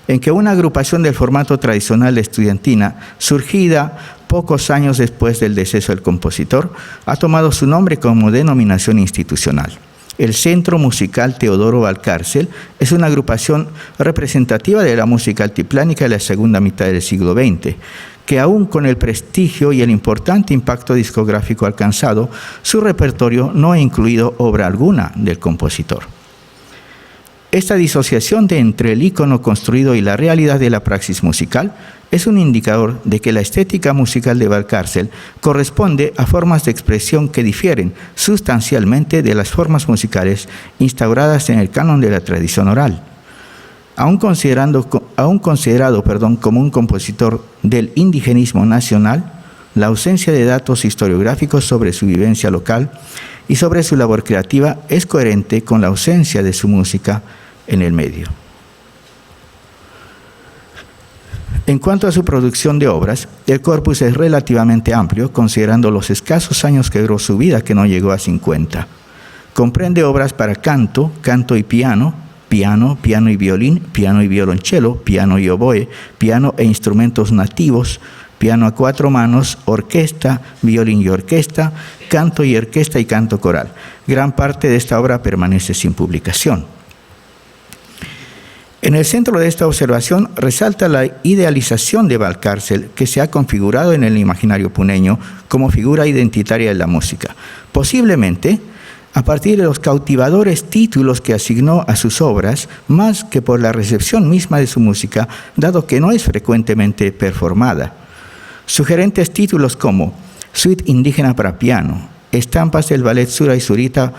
[SPEAKER 5] en que una agrupación del formato tradicional de estudiantina, surgida pocos años después del deceso del compositor, ha tomado su nombre como denominación institucional. El Centro Musical Teodoro Valcárcel es una agrupación representativa de la música altiplánica de la segunda mitad del siglo XX, que aún con el prestigio y el importante impacto discográfico alcanzado, su repertorio no ha incluido obra alguna del compositor. Esta disociación entre el ícono construido y la realidad de la praxis musical es un indicador de que la estética musical de Valcárcel corresponde a formas de expresión que difieren sustancialmente de las formas musicales instauradas en el canon de la tradición oral. Aún considerado como un compositor del indigenismo nacional, la ausencia de datos historiográficos sobre su vivencia local y sobre su labor creativa es coherente con la ausencia de su música en el medio. En cuanto a su producción de obras, el corpus es relativamente amplio, considerando los escasos años que duró su vida, que no llegó a 50. Comprende obras para canto, canto y piano, piano y violín, piano y violonchelo, piano y oboe, piano e instrumentos nativos, piano a 4 manos, orquesta, violín y orquesta, canto y orquesta y canto coral. Gran parte de esta obra permanece sin publicación. En el centro de esta observación resalta la idealización de Valcárcel, que se ha configurado en el imaginario puneño como figura identitaria de la música, posiblemente a partir de los cautivadores títulos que asignó a sus obras, más que por la recepción misma de su música, dado que no es frecuentemente performada. Sugerentes títulos como Suite indígena para piano, estampas del ballet Sura y Surita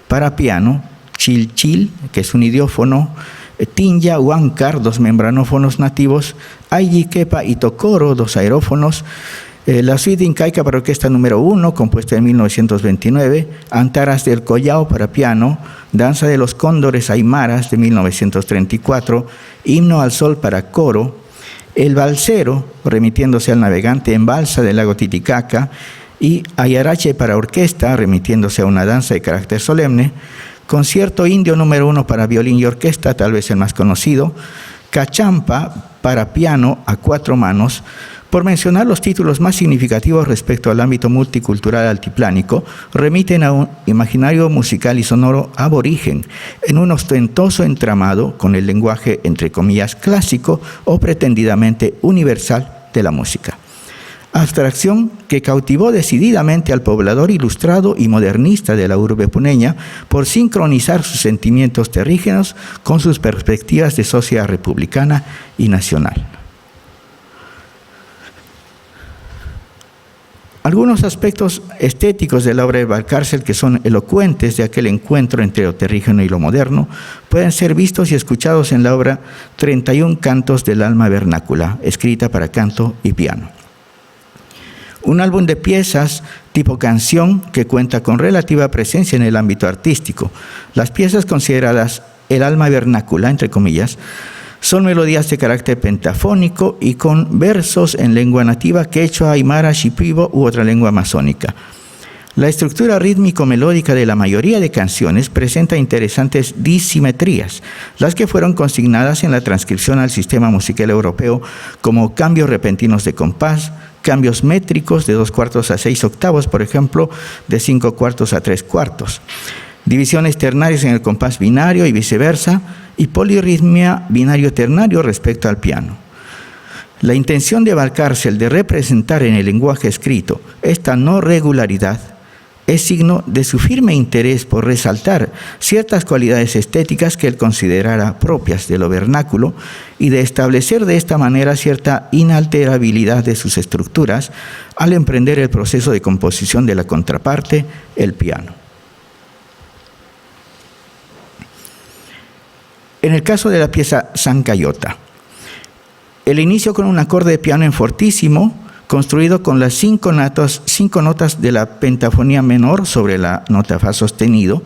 [SPEAKER 5] para piano, Chil Chil, que es un idiófono, Tinya Huáncar, 2 membranófonos nativos, Ayi Kepa y Tokoro, 2 aerófonos, la suite incaica para orquesta número 1, compuesta en 1929, Antaras del Collao para piano, Danza de los Cóndores Aymaras de 1934, Himno al Sol para coro, El Balsero, remitiéndose al navegante en balsa del lago Titicaca, y Ayarache para orquesta, remitiéndose a una danza de carácter solemne, Concierto Indio número 1 para violín y orquesta, tal vez el más conocido, Cachampa para piano a 4 manos, por mencionar los títulos más significativos respecto al ámbito multicultural altiplánico, remiten a un imaginario musical y sonoro aborigen, en un ostentoso entramado con el lenguaje, entre comillas, clásico o pretendidamente universal de la música. Abstracción que cautivó decididamente al poblador ilustrado y modernista de la urbe puneña por sincronizar sus sentimientos terrígenos con sus perspectivas de sociedad republicana y nacional. Algunos aspectos estéticos de la obra de Valcárcel que son elocuentes de aquel encuentro entre lo terrígeno y lo moderno pueden ser vistos y escuchados en la obra 31 cantos del alma vernácula, escrita para canto y piano. Un álbum de piezas tipo canción que cuenta con relativa presencia en el ámbito artístico. Las piezas consideradas el alma vernácula, entre comillas, son melodías de carácter pentafónico y con versos en lengua nativa, quechua, aymara, shipibo u otra lengua amazónica. La estructura rítmico-melódica de la mayoría de canciones presenta interesantes disimetrías, las que fueron consignadas en la transcripción al sistema musical europeo como cambios repentinos de compás, cambios métricos de 2/4 a 6/8, por ejemplo, de 5/4 a 3/4. Divisiones ternarias en el compás binario y viceversa, y polirritmia binario-ternario respecto al piano. La intención de Valcárcel de representar en el lenguaje escrito esta no regularidad es signo de su firme interés por resaltar ciertas cualidades estéticas que él considerara propias de lo vernáculo y de establecer de esta manera cierta inalterabilidad de sus estructuras al emprender el proceso de composición de la contraparte, el piano. En el caso de la pieza Sancayota, el inicio con un acorde de piano en fortísimo, construido con las 5 notas de la pentafonía menor sobre la nota fa sostenido,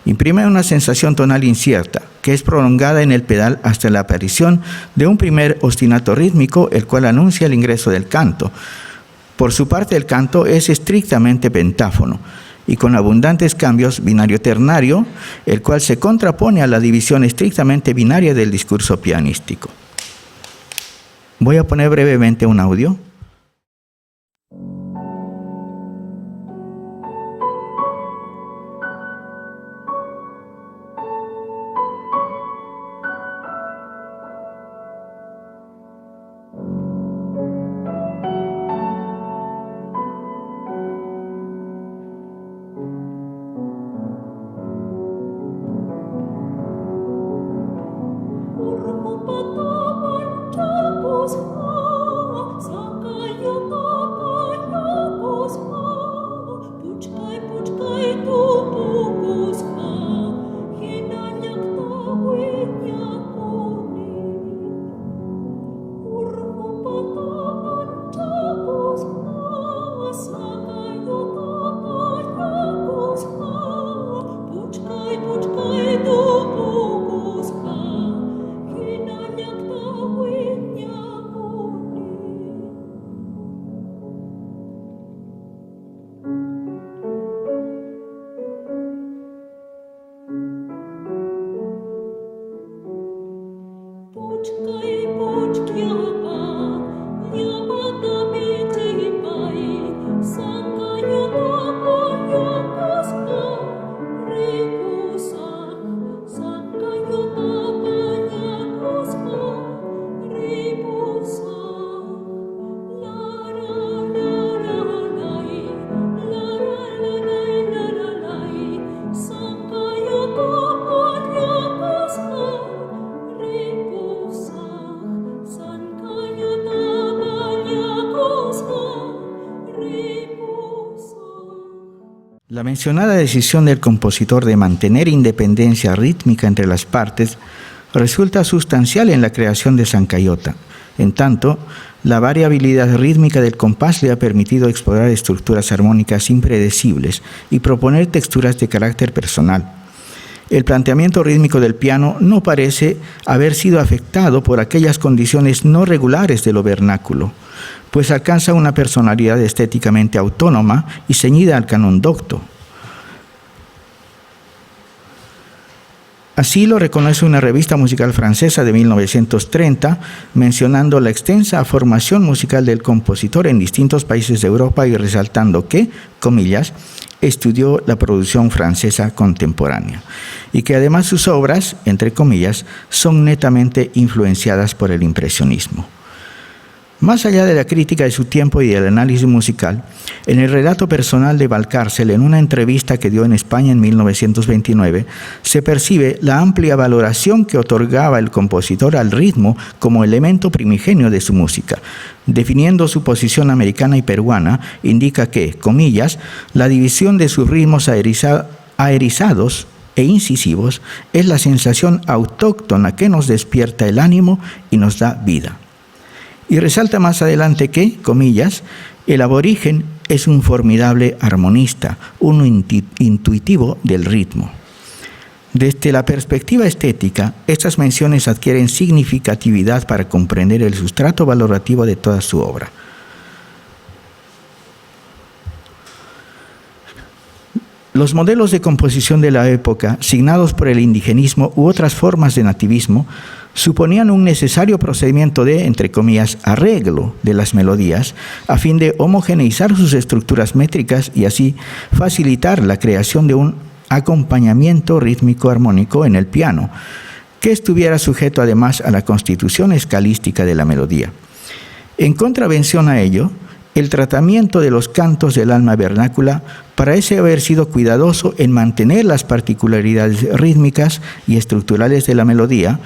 [SPEAKER 5] imprime una sensación tonal incierta, que es prolongada en el pedal hasta la aparición de un primer ostinato rítmico, el cual anuncia el ingreso del canto. Por su parte, el canto es estrictamente pentáfono, y con abundantes cambios binario-ternario, el cual se contrapone a la división estrictamente binaria del discurso pianístico. Voy a poner brevemente un audio. La mencionada decisión del compositor de mantener independencia rítmica entre las partes resulta sustancial en la creación de Sancayota. En tanto, la variabilidad rítmica del compás le ha permitido explorar estructuras armónicas impredecibles y proponer texturas de carácter personal. El planteamiento rítmico del piano no parece haber sido afectado por aquellas condiciones no regulares de lo vernáculo. pues alcanza una personalidad estéticamente autónoma y ceñida al canon docto. Así lo reconoce una revista musical francesa de 1930, mencionando la extensa formación musical del compositor en distintos países de Europa y resaltando que, comillas, estudió la producción francesa contemporánea y que además sus obras, entre comillas, son netamente influenciadas por el impresionismo. Más allá de la crítica de su tiempo y del análisis musical, en el relato personal de Valcárcel, en una entrevista que dio en España en 1929, se percibe la amplia valoración que otorgaba el compositor al ritmo como elemento primigenio de su música. Definiendo su posición americana y peruana, indica que, comillas, la división de sus ritmos aerizados e incisivos es la sensación autóctona que nos despierta el ánimo y nos da vida. Y resalta más adelante que, comillas, el aborigen es un formidable armonista, uno intuitivo del ritmo. Desde la perspectiva estética, estas menciones adquieren significatividad para comprender el sustrato valorativo de toda su obra. Los modelos de composición de la época, signados por el indigenismo u otras formas de nativismo, suponían un necesario procedimiento de, entre comillas, arreglo de las melodías, a fin de homogeneizar sus estructuras métricas y así facilitar la creación de un acompañamiento rítmico armónico en el piano, que estuviera sujeto además a la constitución escalística de la melodía. En contravención a ello, el tratamiento de los cantos del alma vernácula parece haber sido cuidadoso en mantener las particularidades rítmicas y estructurales de la melodía,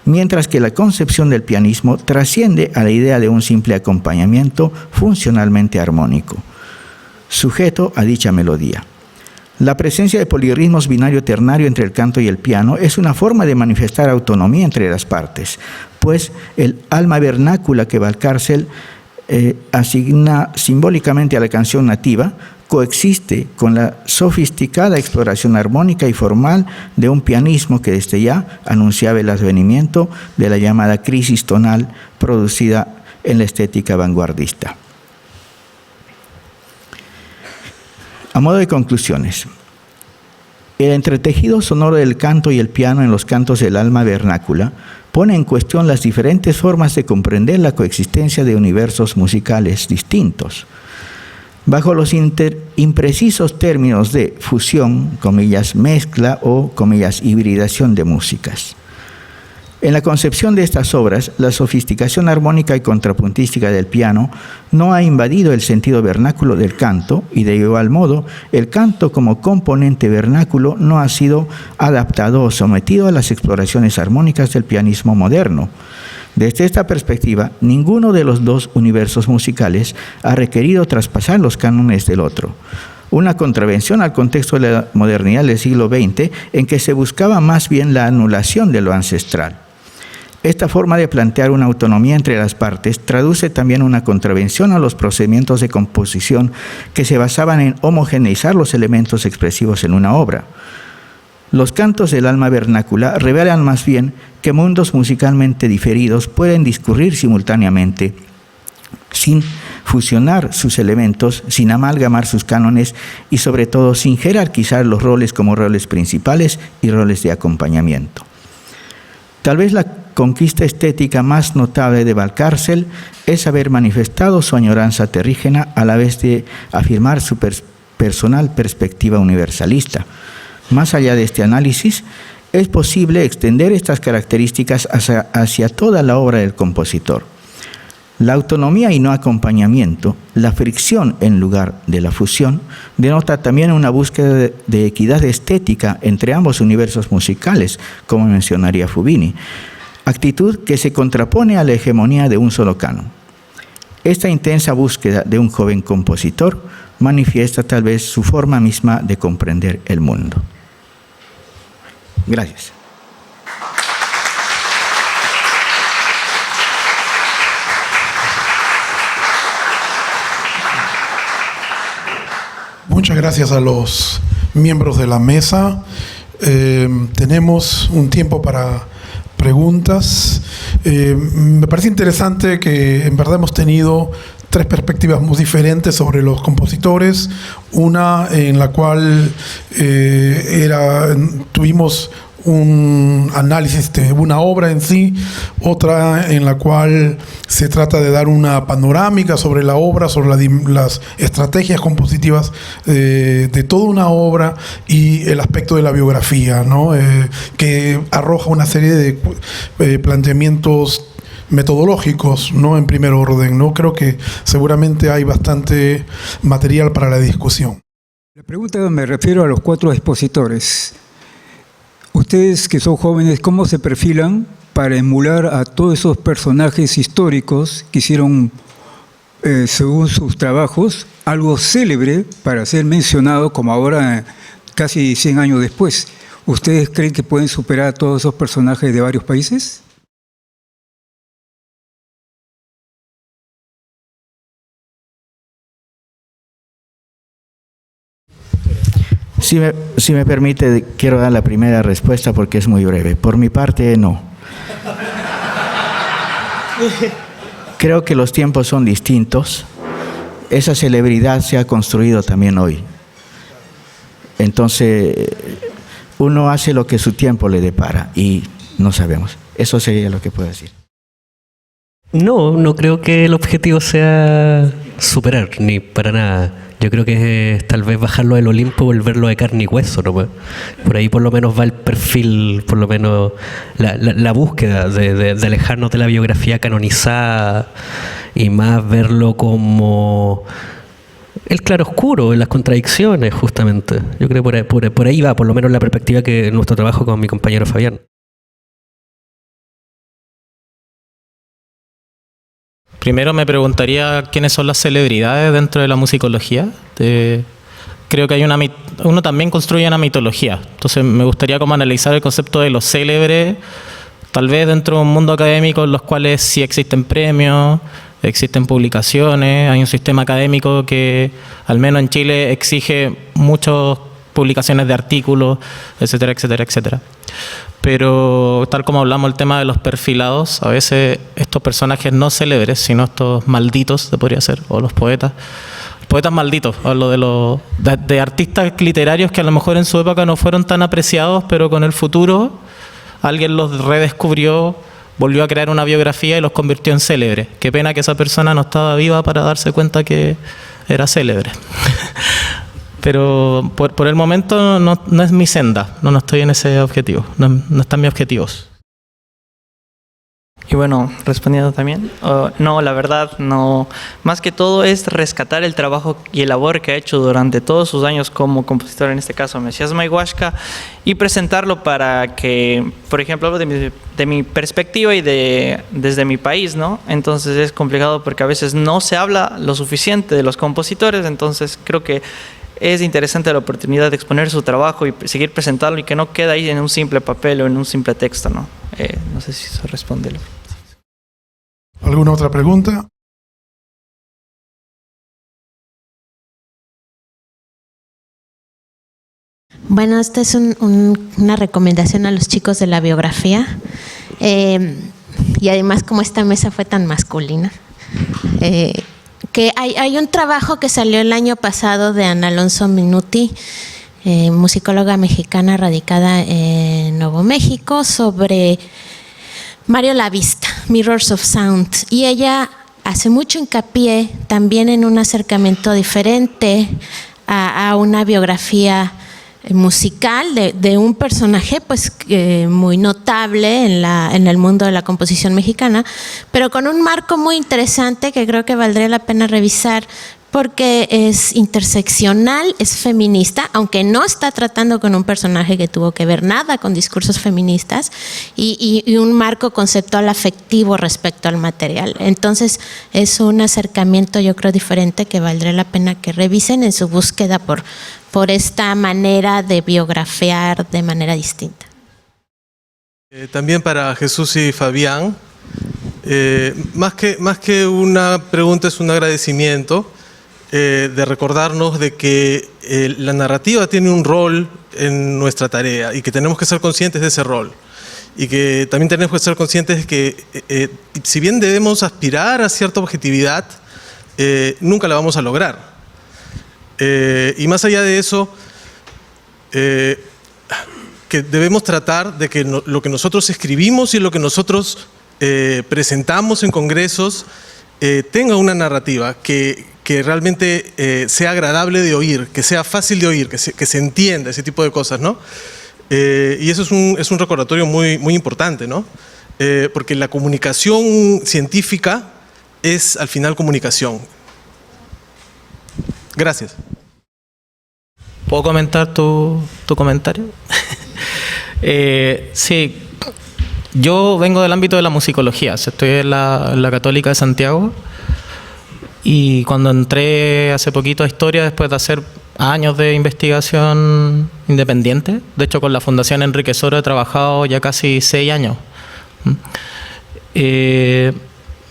[SPEAKER 5] mientras que la concepción del pianismo trasciende a la idea de un simple acompañamiento funcionalmente armónico, sujeto a dicha melodía. La presencia de polirritmos binario-ternario entre el canto y el piano es una forma de manifestar autonomía entre las partes, pues el alma vernácula que Valcárcel asigna simbólicamente a la canción nativa coexiste con la sofisticada exploración armónica y formal de un pianismo que desde ya anunciaba el advenimiento de la llamada crisis tonal producida en la estética vanguardista. A modo de conclusiones, el entretejido sonoro del canto y el piano en los cantos del alma vernácula pone en cuestión las diferentes formas de comprender la coexistencia de universos musicales distintos. Bajo los imprecisos términos de fusión, comillas, mezcla o, comillas, hibridación de músicas. En la concepción de estas obras, la sofisticación armónica y contrapuntística del piano no ha invadido el sentido vernáculo del canto y de igual modo, el canto como componente vernáculo no ha sido adaptado o sometido a las exploraciones armónicas del pianismo moderno. Desde esta perspectiva, ninguno de los dos universos musicales ha requerido traspasar los cánones del otro. Una contravención al contexto de la modernidad del siglo XX en que se buscaba más bien la anulación de lo ancestral. Esta forma de plantear una autonomía entre las partes traduce también una contravención a los procedimientos de composición que se basaban en homogeneizar los elementos expresivos en una obra. Los cantos del alma vernácula revelan más bien que mundos musicalmente diferidos pueden discurrir simultáneamente, sin fusionar sus elementos, sin amalgamar sus cánones y sobre todo sin jerarquizar los roles como roles principales y roles de acompañamiento. Tal vez la conquista estética más notable de Valcárcel es haber manifestado su añoranza terrígena a la vez de afirmar su personal perspectiva universalista. Más allá de este análisis, es posible extender estas características hacia toda la obra del compositor. La autonomía y no acompañamiento, la fricción en lugar de la fusión, denota también una búsqueda de equidad estética entre ambos universos musicales, como mencionaría Fubini, actitud que se contrapone a la hegemonía de un solo canon. Esta intensa búsqueda de un joven compositor manifiesta tal vez su forma misma de comprender el mundo. Gracias.
[SPEAKER 1] Muchas gracias a los miembros de la mesa. Tenemos un tiempo para preguntas. Me parece interesante que en verdad hemos tenido tres perspectivas muy diferentes sobre los compositores. Una en la cual tuvimos un análisis de una obra en sí, otra en la cual se trata de dar una panorámica sobre la obra, sobre las estrategias compositivas de toda una obra y el aspecto de la biografía, ¿no? Que arroja una serie de planteamientos metodológicos, ¿no? En primer orden, ¿no? Creo que seguramente hay bastante material para la discusión.
[SPEAKER 6] La pregunta me refiero a los cuatro expositores. Ustedes que son jóvenes, ¿cómo se perfilan para emular a todos esos personajes históricos que hicieron, según sus trabajos, algo célebre para ser mencionado como ahora, casi 100 años después? ¿Ustedes creen que pueden superar a todos esos personajes de varios países?
[SPEAKER 5] Si me permite, quiero dar la primera respuesta porque es muy breve. Por mi parte, no. Creo que los tiempos son distintos. Esa celebridad se ha construido también hoy. Entonces, uno hace lo que su tiempo le depara y no sabemos. Eso sería lo que puedo decir.
[SPEAKER 4] No creo que el objetivo sea superar, ni para nada. Yo creo que es tal vez bajarlo del Olimpo, volverlo de carne y hueso, ¿no? Por ahí por lo menos va el perfil, por lo menos la búsqueda de alejarnos de la biografía canonizada y más verlo como el claroscuro, las contradicciones, justamente. Yo creo que por ahí va, por lo menos la perspectiva que nuestro trabajo con mi compañero Fabián.
[SPEAKER 3] Primero me preguntaría quiénes son las celebridades dentro de la musicología. Creo que uno también construye una mitología. Entonces me gustaría como analizar el concepto de lo célebre, tal vez dentro de un mundo académico en los cuales sí existen premios, existen publicaciones, hay un sistema académico que al menos en Chile exige muchas publicaciones de artículos, etcétera, etcétera, etcétera. Pero tal como hablamos el tema de los perfilados, a veces estos personajes no célebres, sino estos malditos, se podría ser, o los poetas malditos, hablo de artistas literarios que a lo mejor en su época no fueron tan apreciados, pero con el futuro alguien los redescubrió, volvió a crear una biografía y los convirtió en célebres. Qué pena que esa persona no estaba viva para darse cuenta que era célebre. Pero por el momento no es mi senda, no estoy en ese objetivo, no están mis objetivos.
[SPEAKER 2] Y bueno, respondiendo también, no, la verdad, no. Más que todo es rescatar el trabajo y el labor que ha hecho durante todos sus años como compositor, en este caso Mesías Mayhuasca, y presentarlo para que, por ejemplo, hablo de mi perspectiva y desde mi país, ¿no? Entonces es complicado porque a veces no se habla lo suficiente de los compositores, entonces creo que es interesante la oportunidad de exponer su trabajo y seguir presentarlo y que no quede ahí en un simple papel o en un simple texto, ¿no? No sé si eso responde.
[SPEAKER 1] ¿Alguna otra pregunta?
[SPEAKER 7] Bueno, esta es una recomendación a los chicos de la biografía. Y además, como esta mesa fue tan masculina, que hay un trabajo que salió el año pasado de Ana Alonso Minuti, musicóloga mexicana radicada en Nuevo México, sobre Mario Lavista, Mirrors of Sound. Y ella hace mucho hincapié también en un acercamiento diferente a una biografía musical de un personaje pues muy notable en el mundo de la composición mexicana, pero con un marco muy interesante que creo que valdría la pena revisar porque es interseccional, es feminista, aunque no está tratando con un personaje que tuvo que ver nada con discursos feministas, y un marco conceptual afectivo respecto al material. Entonces es un acercamiento, yo creo, diferente que valdría la pena que revisen en su búsqueda por esta manera de biografiar de manera distinta.
[SPEAKER 8] También para Jesús y Fabián, más que una pregunta, es un agradecimiento de recordarnos de que la narrativa tiene un rol en nuestra tarea y que tenemos que ser conscientes de ese rol. y que también tenemos que ser conscientes de que si bien debemos aspirar a cierta objetividad, nunca la vamos a lograr. Y más allá de eso, que debemos tratar de que lo que nosotros escribimos y lo que nosotros presentamos en congresos tenga una narrativa que realmente sea agradable de oír, que sea fácil de oír, que se entienda, ese tipo de cosas, ¿no? Y eso es un recordatorio muy importante, ¿no? Porque la comunicación científica es al final comunicación. Gracias.
[SPEAKER 3] ¿Puedo comentar tu comentario? Sí, yo vengo del ámbito de la musicología. Estoy en la Católica de Santiago y cuando entré hace poquito a Historia, después de hacer años de investigación independiente, de hecho con la Fundación Enrique Soro he trabajado ya casi 6 años.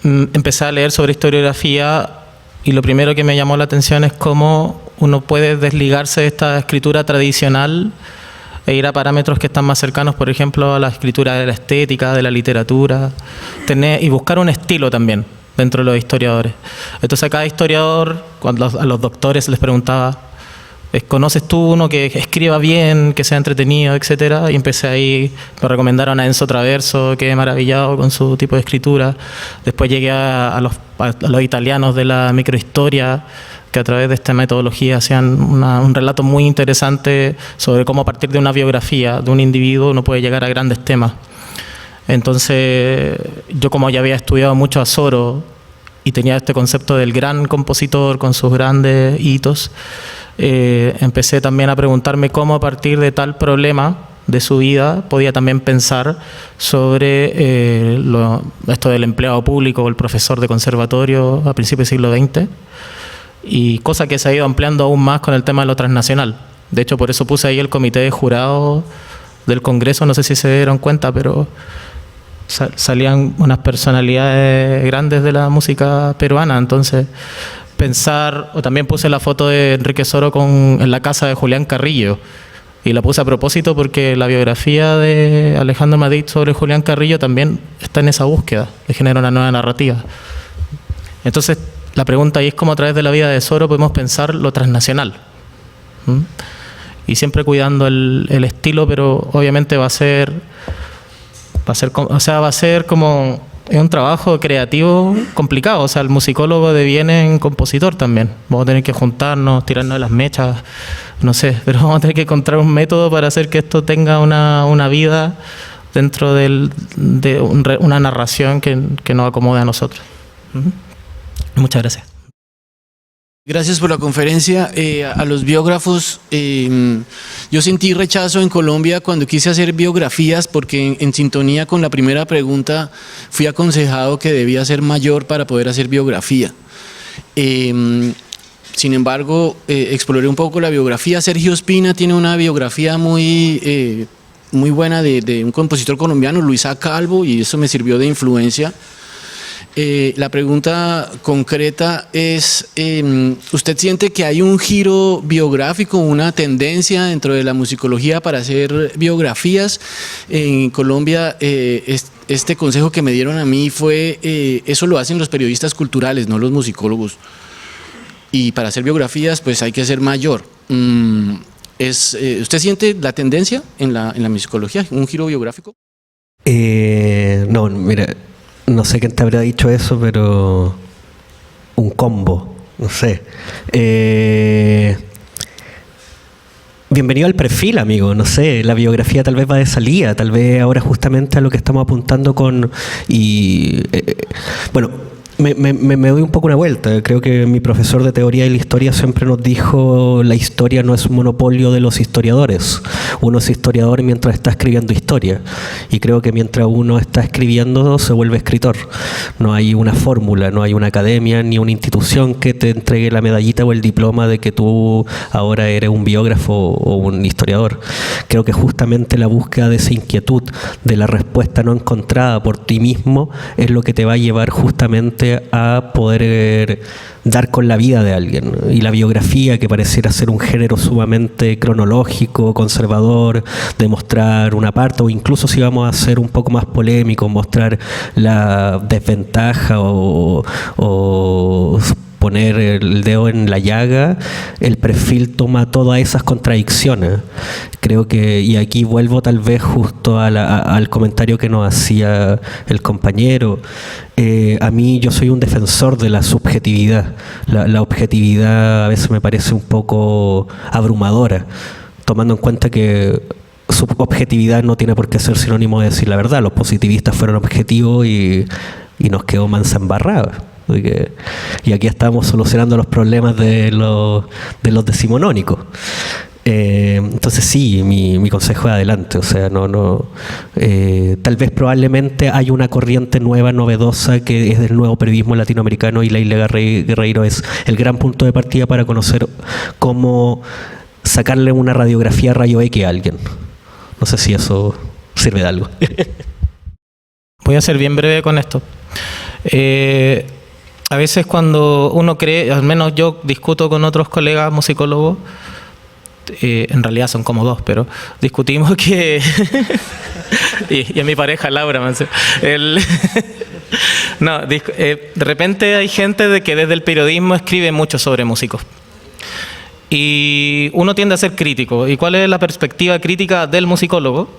[SPEAKER 3] Empecé a leer sobre historiografía y lo primero que me llamó la atención es cómo uno puede desligarse de esta escritura tradicional e ir a parámetros que están más cercanos, por ejemplo, a la escritura de la estética, de la literatura, y buscar un estilo también dentro de los historiadores. Entonces a cada historiador, cuando a los doctores les preguntaba, ¿conoces tú uno que escriba bien, que sea entretenido, etcétera? Y empecé ahí, me recomendaron a Enzo Traverso, quedé maravillado con su tipo de escritura. Después llegué a los italianos de la microhistoria, que a través de esta metodología hacían un relato muy interesante sobre cómo a partir de una biografía de un individuo uno puede llegar a grandes temas. Entonces, yo como ya había estudiado mucho a Soro y tenía este concepto del gran compositor con sus grandes hitos, empecé también a preguntarme cómo a partir de tal problema de su vida podía también pensar sobre esto del empleado público o el profesor de conservatorio a principios del siglo XX, y cosa que se ha ido ampliando aún más con el tema de lo transnacional. De hecho, por eso puse ahí el comité de jurado del Congreso, no sé si se dieron cuenta, pero salían unas personalidades grandes de la música peruana. Entonces, pensar, o también puse la foto de Enrique Soro en la casa de Julián Carrillo, y la puse a propósito porque la biografía de Alejandro Madrid sobre Julián Carrillo también está en esa búsqueda de generar una nueva narrativa. Entonces, la pregunta ahí es cómo a través de la vida de Soro podemos pensar lo transnacional. Y siempre cuidando el estilo, pero obviamente va a ser como es un trabajo creativo complicado. O sea, el musicólogo deviene en compositor también. Vamos a tener que juntarnos, tirarnos de las mechas, no sé, pero vamos a tener que encontrar un método para hacer que esto tenga una vida dentro de una narración que nos acomode a nosotros. Muchas gracias.
[SPEAKER 9] Gracias por la conferencia. A los biógrafos, yo sentí rechazo en Colombia cuando quise hacer biografías porque en sintonía con la primera pregunta fui aconsejado que debía ser mayor para poder hacer biografía. Sin embargo, exploré un poco la biografía. Sergio Ospina tiene una biografía muy buena de un compositor colombiano, Luis A. Calvo, y eso me sirvió de influencia. La pregunta concreta es, ¿usted siente que hay un giro biográfico, una tendencia dentro de la musicología para hacer biografías? En Colombia, este consejo que me dieron a mí fue, eso lo hacen los periodistas culturales, no los musicólogos. Y para hacer biografías, pues hay que ser mayor. ¿Usted siente la tendencia en la musicología, un giro biográfico?
[SPEAKER 4] No, mira, no sé quién te habrá dicho eso, pero un combo, no sé. Bienvenido al perfil, amigo, no sé, la biografía tal vez va de salida, tal vez ahora justamente a lo que estamos apuntando con... bueno, me doy un poco una vuelta. Creo que mi profesor de teoría de la historia siempre nos dijo: la historia no es un monopolio de los historiadores. Uno es historiador mientras está escribiendo historia. Y creo que mientras uno está escribiendo se vuelve escritor. No hay una fórmula, no hay una academia ni una institución que te entregue la medallita o el diploma de que tú ahora eres un biógrafo o un historiador. Creo que justamente la búsqueda de esa inquietud, de la respuesta no encontrada por ti mismo, es lo que te va a llevar justamente frente a poder dar con la vida de alguien. Y la biografía, que pareciera ser un género sumamente cronológico, conservador, de mostrar una parte, o incluso si vamos a ser un poco más polémicos, mostrar la desventaja o poner el dedo en la llaga, el perfil toma todas esas contradicciones. Creo que, y aquí vuelvo tal vez justo al comentario que nos hacía el compañero, a mí yo soy un defensor de la subjetividad. La objetividad a veces me parece un poco abrumadora, tomando en cuenta que su objetividad no tiene por qué ser sinónimo de decir la verdad. Los positivistas fueron objetivos y nos quedó mansa embarrada. Y aquí estamos solucionando los problemas de los decimonónicos. Entonces sí, mi consejo es adelante. O sea, tal vez probablemente hay una corriente nueva, novedosa, que es del nuevo periodismo latinoamericano, y Leila Guerreiro es el gran punto de partida para conocer cómo sacarle una radiografía rayo X a alguien. No sé si eso sirve de algo.
[SPEAKER 3] Voy a ser bien breve con esto. A veces cuando uno cree, al menos yo discuto con otros colegas musicólogos, en realidad son como dos, pero discutimos que... y a mi pareja Laura, de repente hay gente de que desde el periodismo escribe mucho sobre músicos. Y uno tiende a ser crítico. ¿Y cuál es la perspectiva crítica del musicólogo?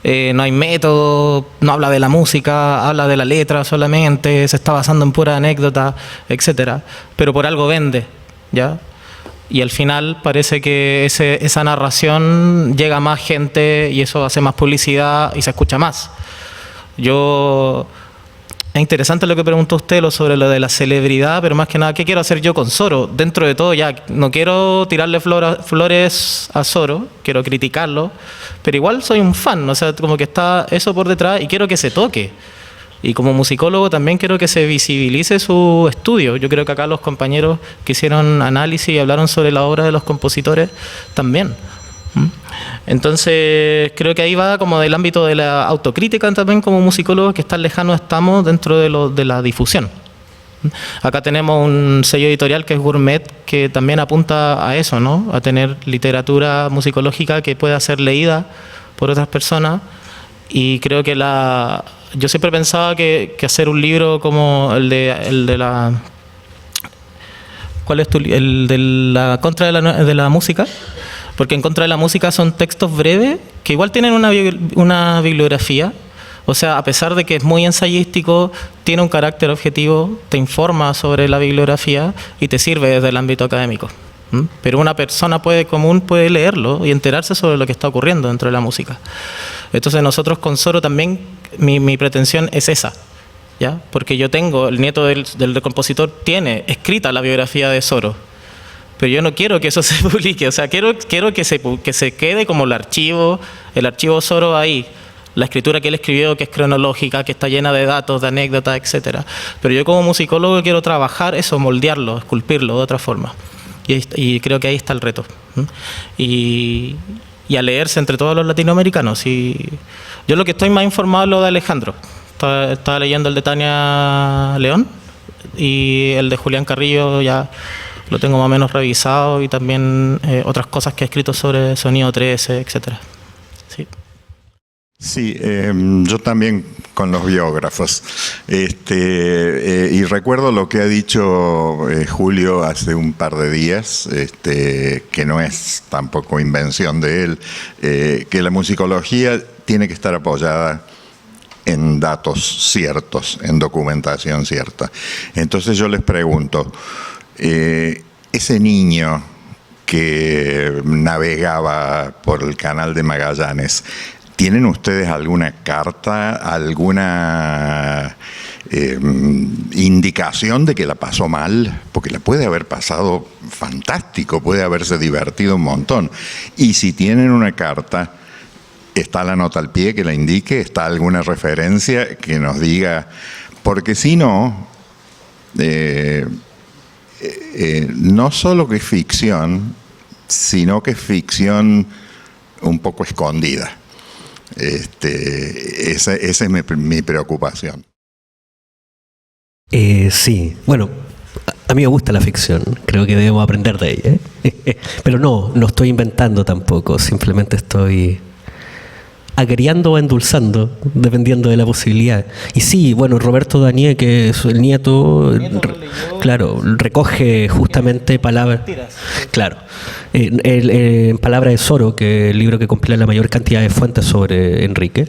[SPEAKER 3] No hay método, no habla de la música, habla de la letra solamente, se está basando en pura anécdota, etcétera. Pero por algo vende, ¿ya? Y al final parece que esa narración llega a más gente y eso hace más publicidad y se escucha más. Es interesante lo que preguntó usted sobre lo de la celebridad, pero más que nada, ¿qué quiero hacer yo con Soro? Dentro de todo, ya no quiero tirarle flores a Soro, quiero criticarlo, pero igual soy un fan, o sea, como que está eso por detrás y quiero que se toque. Y como musicólogo también quiero que se visibilice su estudio. Yo creo que acá los compañeros que hicieron análisis y hablaron sobre la obra de los compositores también. Entonces creo que ahí va como del ámbito de la autocrítica también como musicólogos, que tan lejanos estamos dentro de la difusión. Acá tenemos un sello editorial que es Gourmet, que también apunta a eso, ¿no? A tener literatura musicológica que pueda ser leída por otras personas. Y creo que yo siempre pensaba que hacer un libro como el de la... ¿Cuál es el de la contra de la música? Porque en contra de la música son textos breves que igual tienen una bibliografía. O sea, a pesar de que es muy ensayístico, tiene un carácter objetivo, te informa sobre la bibliografía y te sirve desde el ámbito académico. Pero una persona común puede leerlo y enterarse sobre lo que está ocurriendo dentro de la música. Entonces nosotros con Soro también, mi pretensión es esa, ¿ya? Porque yo tengo, el nieto del compositor tiene escrita la biografía de Soro, pero yo no quiero que eso se publique. O sea, quiero que se quede como el archivo Soro ahí, la escritura que él escribió, que es cronológica, que está llena de datos, de anécdotas, etcétera. Pero yo como musicólogo quiero trabajar eso, moldearlo, esculpirlo de otra forma. Y creo que ahí está el reto. Y a leerse entre todos los latinoamericanos. Yo lo que estoy más informado es lo de Alejandro. Estaba leyendo el de Tania León y el de Julián Carrillo ya lo tengo más o menos revisado, y también otras cosas que ha escrito sobre Sonido 13, etcétera. Sí.
[SPEAKER 10] Sí, yo también con los biógrafos. Y recuerdo lo que ha dicho Julio hace un par de días, que no es tampoco invención de él, que la musicología tiene que estar apoyada en datos ciertos, en documentación cierta. Entonces yo les pregunto, ese niño que navegaba por el canal de Magallanes, ¿tienen ustedes alguna carta, alguna indicación de que la pasó mal? Porque la puede haber pasado fantástico, puede haberse divertido un montón. Y si tienen una carta, ¿está la nota al pie que la indique? ¿Está alguna referencia que nos diga? Porque si no, no solo que es ficción, sino que es ficción un poco escondida. Esa es mi preocupación.
[SPEAKER 4] Sí, bueno, a mí me gusta la ficción, creo que debemos aprender de ella. Pero no estoy inventando tampoco, simplemente estoy agriando o endulzando, dependiendo de la posibilidad. Y sí, bueno, Roberto Danié, que es el nieto claro, recoge justamente palabras. Claro. En Palabra de Soro, que es el libro que compila la mayor cantidad de fuentes sobre Enrique,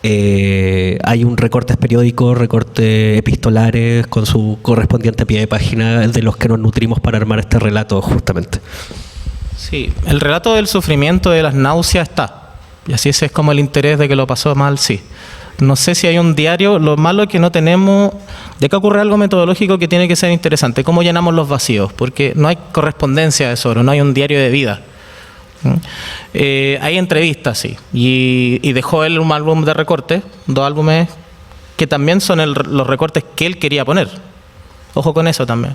[SPEAKER 4] hay un recortes periódicos, recortes epistolares con su correspondiente pie de página de los que nos nutrimos para armar este relato justamente.
[SPEAKER 3] Sí, el relato del sufrimiento, de las náuseas está. Y así ese es como el interés de que lo pasó mal, sí. No sé si hay un diario, lo malo es que no tenemos, de que ocurre algo metodológico que tiene que ser interesante, cómo llenamos los vacíos, porque no hay correspondencia de Soro, no hay un diario de vida. Hay entrevistas, sí, y dejó él un álbum de recortes, 2 álbumes, que también son los recortes que él quería poner. Ojo con eso también.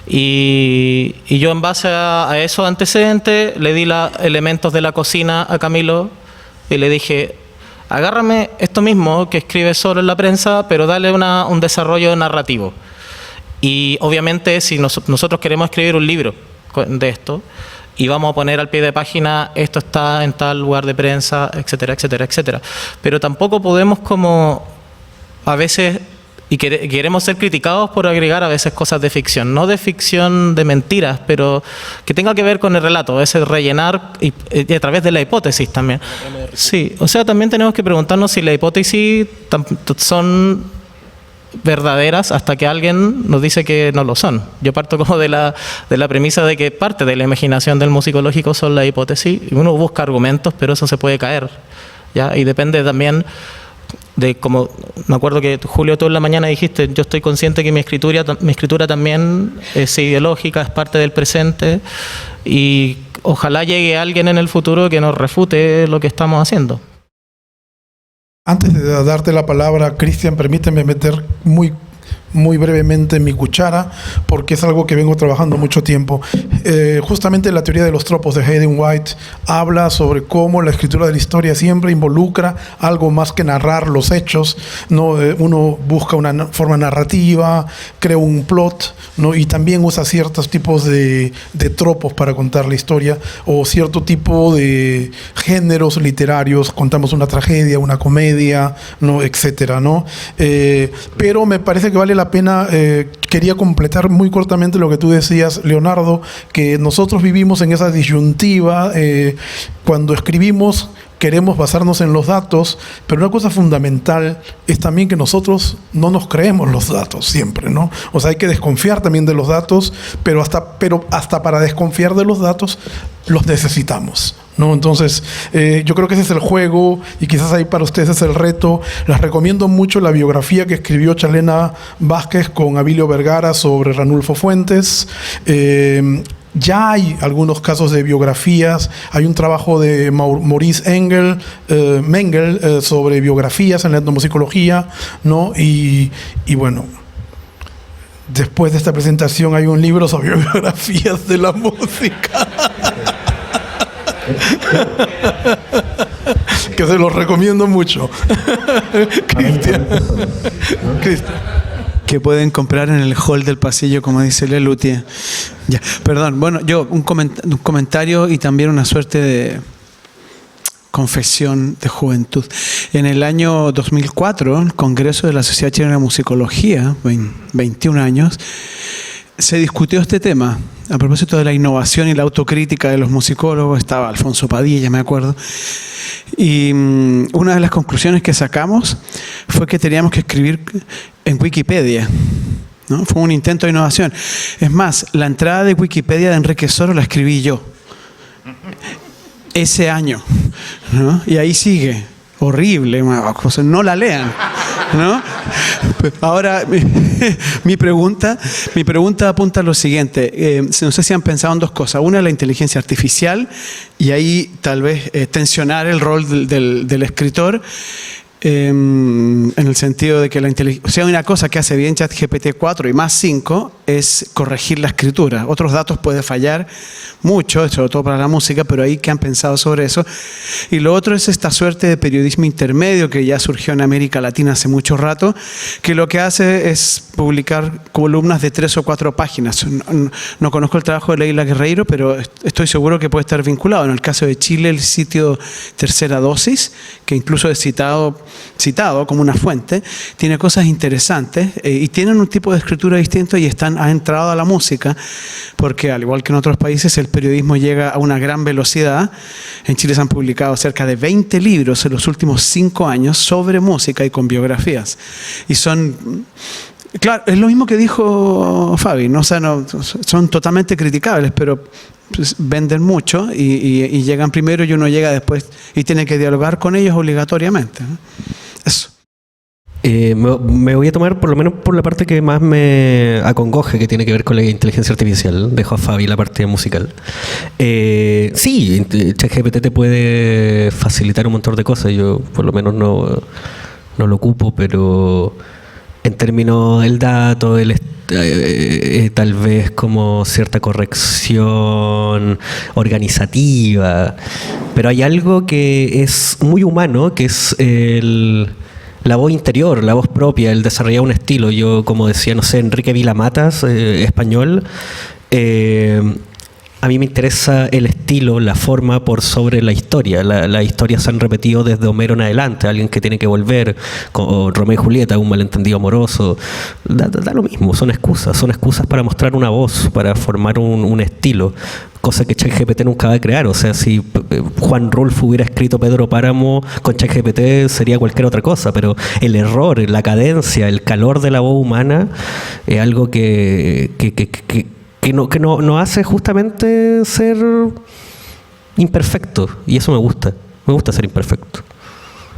[SPEAKER 3] Y yo en base a esos antecedentes le di elementos de la cocina a Camilo y le dije, agárrame esto mismo que escribe Soro en la prensa, pero dale un desarrollo narrativo. Y obviamente si nosotros queremos escribir un libro de esto, y vamos a poner al pie de página, esto está en tal lugar de prensa, etcétera, etcétera, etcétera. Pero tampoco podemos como a veces, y queremos ser criticados por agregar a veces cosas de ficción, no de ficción de mentiras, pero que tenga que ver con el relato, ese rellenar y a través de la hipótesis también. Sí, o sea, también tenemos que preguntarnos si las hipótesis son verdaderas hasta que alguien nos dice que no lo son. Yo parto como de la premisa de que parte de la imaginación del musicológico son las hipótesis, y uno busca argumentos, pero eso se puede caer, ¿ya? Y depende también de como, me acuerdo que Julio tú en la mañana dijiste, yo estoy consciente que mi escritura también es ideológica, es parte del presente, y ojalá llegue alguien en el futuro que nos refute lo que estamos haciendo.
[SPEAKER 1] Antes de darte la palabra, Cristian, permíteme meter muy brevemente mi cuchara, porque es algo que vengo trabajando mucho tiempo. Justamente la teoría de los tropos de Hayden White habla sobre cómo la escritura de la historia siempre involucra algo más que narrar los hechos, ¿no? Uno busca una forma narrativa, crea un plot, ¿no? Y también usa ciertos tipos de tropos para contar la historia, o cierto tipo de géneros literarios, contamos una tragedia, una comedia, ¿no? Etcétera, ¿no? Pero me parece que vale la pena, quería completar muy cortamente lo que tú decías, Leonardo, que nosotros vivimos en esa disyuntiva, cuando escribimos queremos basarnos en los datos, pero una cosa fundamental es también que nosotros no nos creemos los datos siempre, ¿no? O sea, hay que desconfiar también de los datos, pero hasta para desconfiar de los datos los necesitamos, ¿no? Entonces, yo creo que ese es el juego y quizás ahí para ustedes es el reto. Les recomiendo mucho la biografía que escribió Chalena Vázquez con Abilio Vergara sobre Ranulfo Fuentes. Ya hay algunos casos de biografías. Hay un trabajo de Maurice Mengel sobre biografías en la etnomusicología, ¿no? Y bueno, después de esta presentación hay un libro sobre biografías de la música que se los recomiendo mucho. Cristian.
[SPEAKER 11] Que pueden comprar en el hall del pasillo, como dice Lelutier. Ya, perdón, bueno, yo un comentario y también una suerte de confesión de juventud. En el año 2004, el Congreso de la Sociedad Chilena de Musicología, 21 años, se discutió este tema. A propósito de la innovación y la autocrítica de los musicólogos, estaba Alfonso Padilla, me acuerdo. Y una de las conclusiones que sacamos fue que teníamos que escribir en Wikipedia, ¿no? Fue un intento de innovación. Es más, la entrada de Wikipedia de Enrique Soro la escribí yo ese año, ¿no? Y ahí sigue. Horrible, no la lean, ¿no? Ahora, mi pregunta apunta a lo siguiente. No sé si han pensado en dos cosas. Una, la inteligencia artificial, y ahí tal vez tensionar el rol del escritor. en el sentido de que una cosa que hace bien ChatGPT 4 y más 5 es corregir la escritura. Otros datos puede fallar mucho, sobre todo para la música, pero ahí que han pensado sobre eso. Y lo otro es esta suerte de periodismo intermedio que ya surgió en América Latina hace mucho rato, que lo que hace es publicar columnas de 3 o 4 páginas. No conozco el trabajo de Leila Guerreiro, pero estoy seguro que puede estar vinculado. En el caso de Chile, el sitio Tercera Dosis, que incluso es citado como una fuente, tiene cosas interesantes y tienen un tipo de escritura distinto y ha entrado a la música, porque al igual que en otros países el periodismo llega a una gran velocidad. En Chile se han publicado cerca de 20 libros en los últimos 5 años sobre música y con biografías. Y son... Claro, es lo mismo que dijo Fabi, ¿no? O sea, son totalmente criticables, pero pues, venden mucho y llegan primero y uno llega después y tiene que dialogar con ellos obligatoriamente, ¿no? Eso.
[SPEAKER 4] Me voy a tomar por lo menos por la parte que más me acongoje, que tiene que ver con la inteligencia artificial. Dejo a Fabi la parte musical. Sí, ChatGPT te puede facilitar un montón de cosas. Yo por lo menos no lo ocupo, pero en términos del dato, tal vez como cierta corrección organizativa, pero hay algo que es muy humano, que es la voz interior, la voz propia, el desarrollar un estilo. Yo, como decía, no sé, Enrique Vilamatas, español, a mí me interesa el estilo, la forma por sobre la historia. Las historias se han repetido desde Homero en adelante. Alguien que tiene que volver, con Romeo y Julieta, un malentendido amoroso. Da lo mismo, son excusas para mostrar una voz, para formar un estilo. Cosa que ChatGPT nunca va a crear. O sea, si Juan Rulfo hubiera escrito Pedro Páramo con ChatGPT sería cualquier otra cosa, pero el error, la cadencia, el calor de la voz humana es algo que no hace justamente ser imperfecto, y eso me gusta ser imperfecto.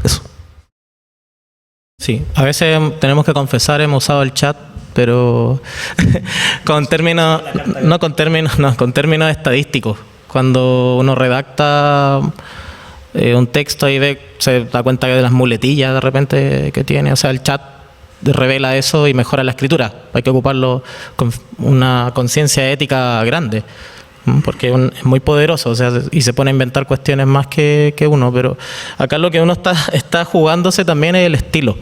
[SPEAKER 4] Eso.
[SPEAKER 3] Sí, a veces tenemos que confesar, hemos usado el chat, pero con términos estadísticos. Cuando uno redacta un texto y se da cuenta de las muletillas de repente que tiene, o sea, el chat revela eso y mejora la escritura. Hay que ocuparlo con una conciencia ética grande, porque es muy poderoso, o sea, y se pone a inventar cuestiones más que uno. Pero acá lo que uno está jugándose también es el estilo.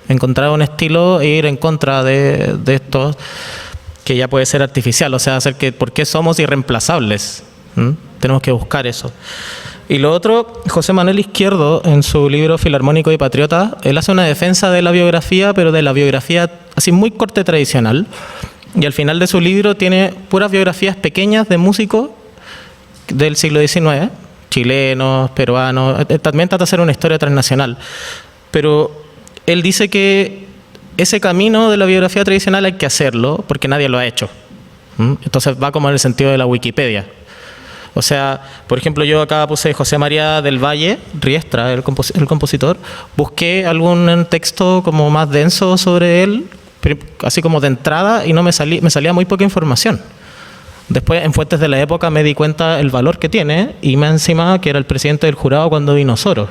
[SPEAKER 3] Encontrar un estilo e ir en contra de esto que ya puede ser artificial, o sea, ¿por qué somos irreemplazables? Tenemos que buscar eso. Y lo otro, José Manuel Izquierdo, en su libro Filarmónico y Patriota, él hace una defensa de la biografía, pero de la biografía así muy corte tradicional. Y al final de su libro tiene puras biografías pequeñas de músicos del siglo XIX, chilenos, peruanos. También trata de hacer una historia transnacional. Pero él dice que ese camino de la biografía tradicional hay que hacerlo porque nadie lo ha hecho. Entonces va como en el sentido de la Wikipedia. O sea, por ejemplo, yo acá puse José María del Valle Riestra, el compositor. Busqué algún texto como más denso sobre él, así como de entrada, y me salía muy poca información. Después, en fuentes de la época, me di cuenta el valor que tiene, y más encima que era el presidente del jurado cuando vino Soro.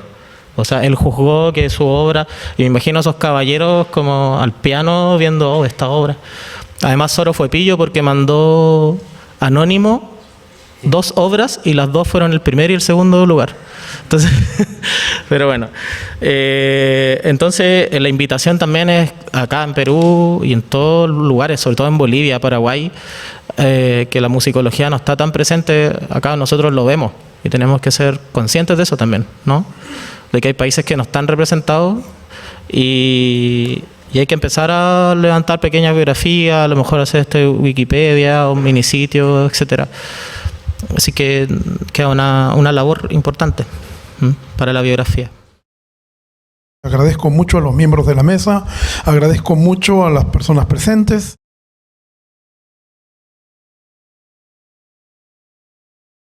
[SPEAKER 3] O sea, él juzgó que su obra, y me imagino a esos caballeros como al piano viendo esta obra. Además, Soro fue pillo porque mandó anónimo 2 obras y las 2 fueron el primer y el segundo lugar. Entonces, pero bueno. Entonces, la invitación también es acá en Perú y en todos los lugares, sobre todo en Bolivia, Paraguay, que la musicología no está tan presente. Acá nosotros lo vemos y tenemos que ser conscientes de eso también, ¿no? De que hay países que no están representados y hay que empezar a levantar pequeñas biografías, a lo mejor hacer Wikipedia o un minisitio, etcétera. Así que queda una labor importante para la biografía.
[SPEAKER 1] Agradezco mucho a los miembros de la mesa, agradezco mucho a las personas presentes.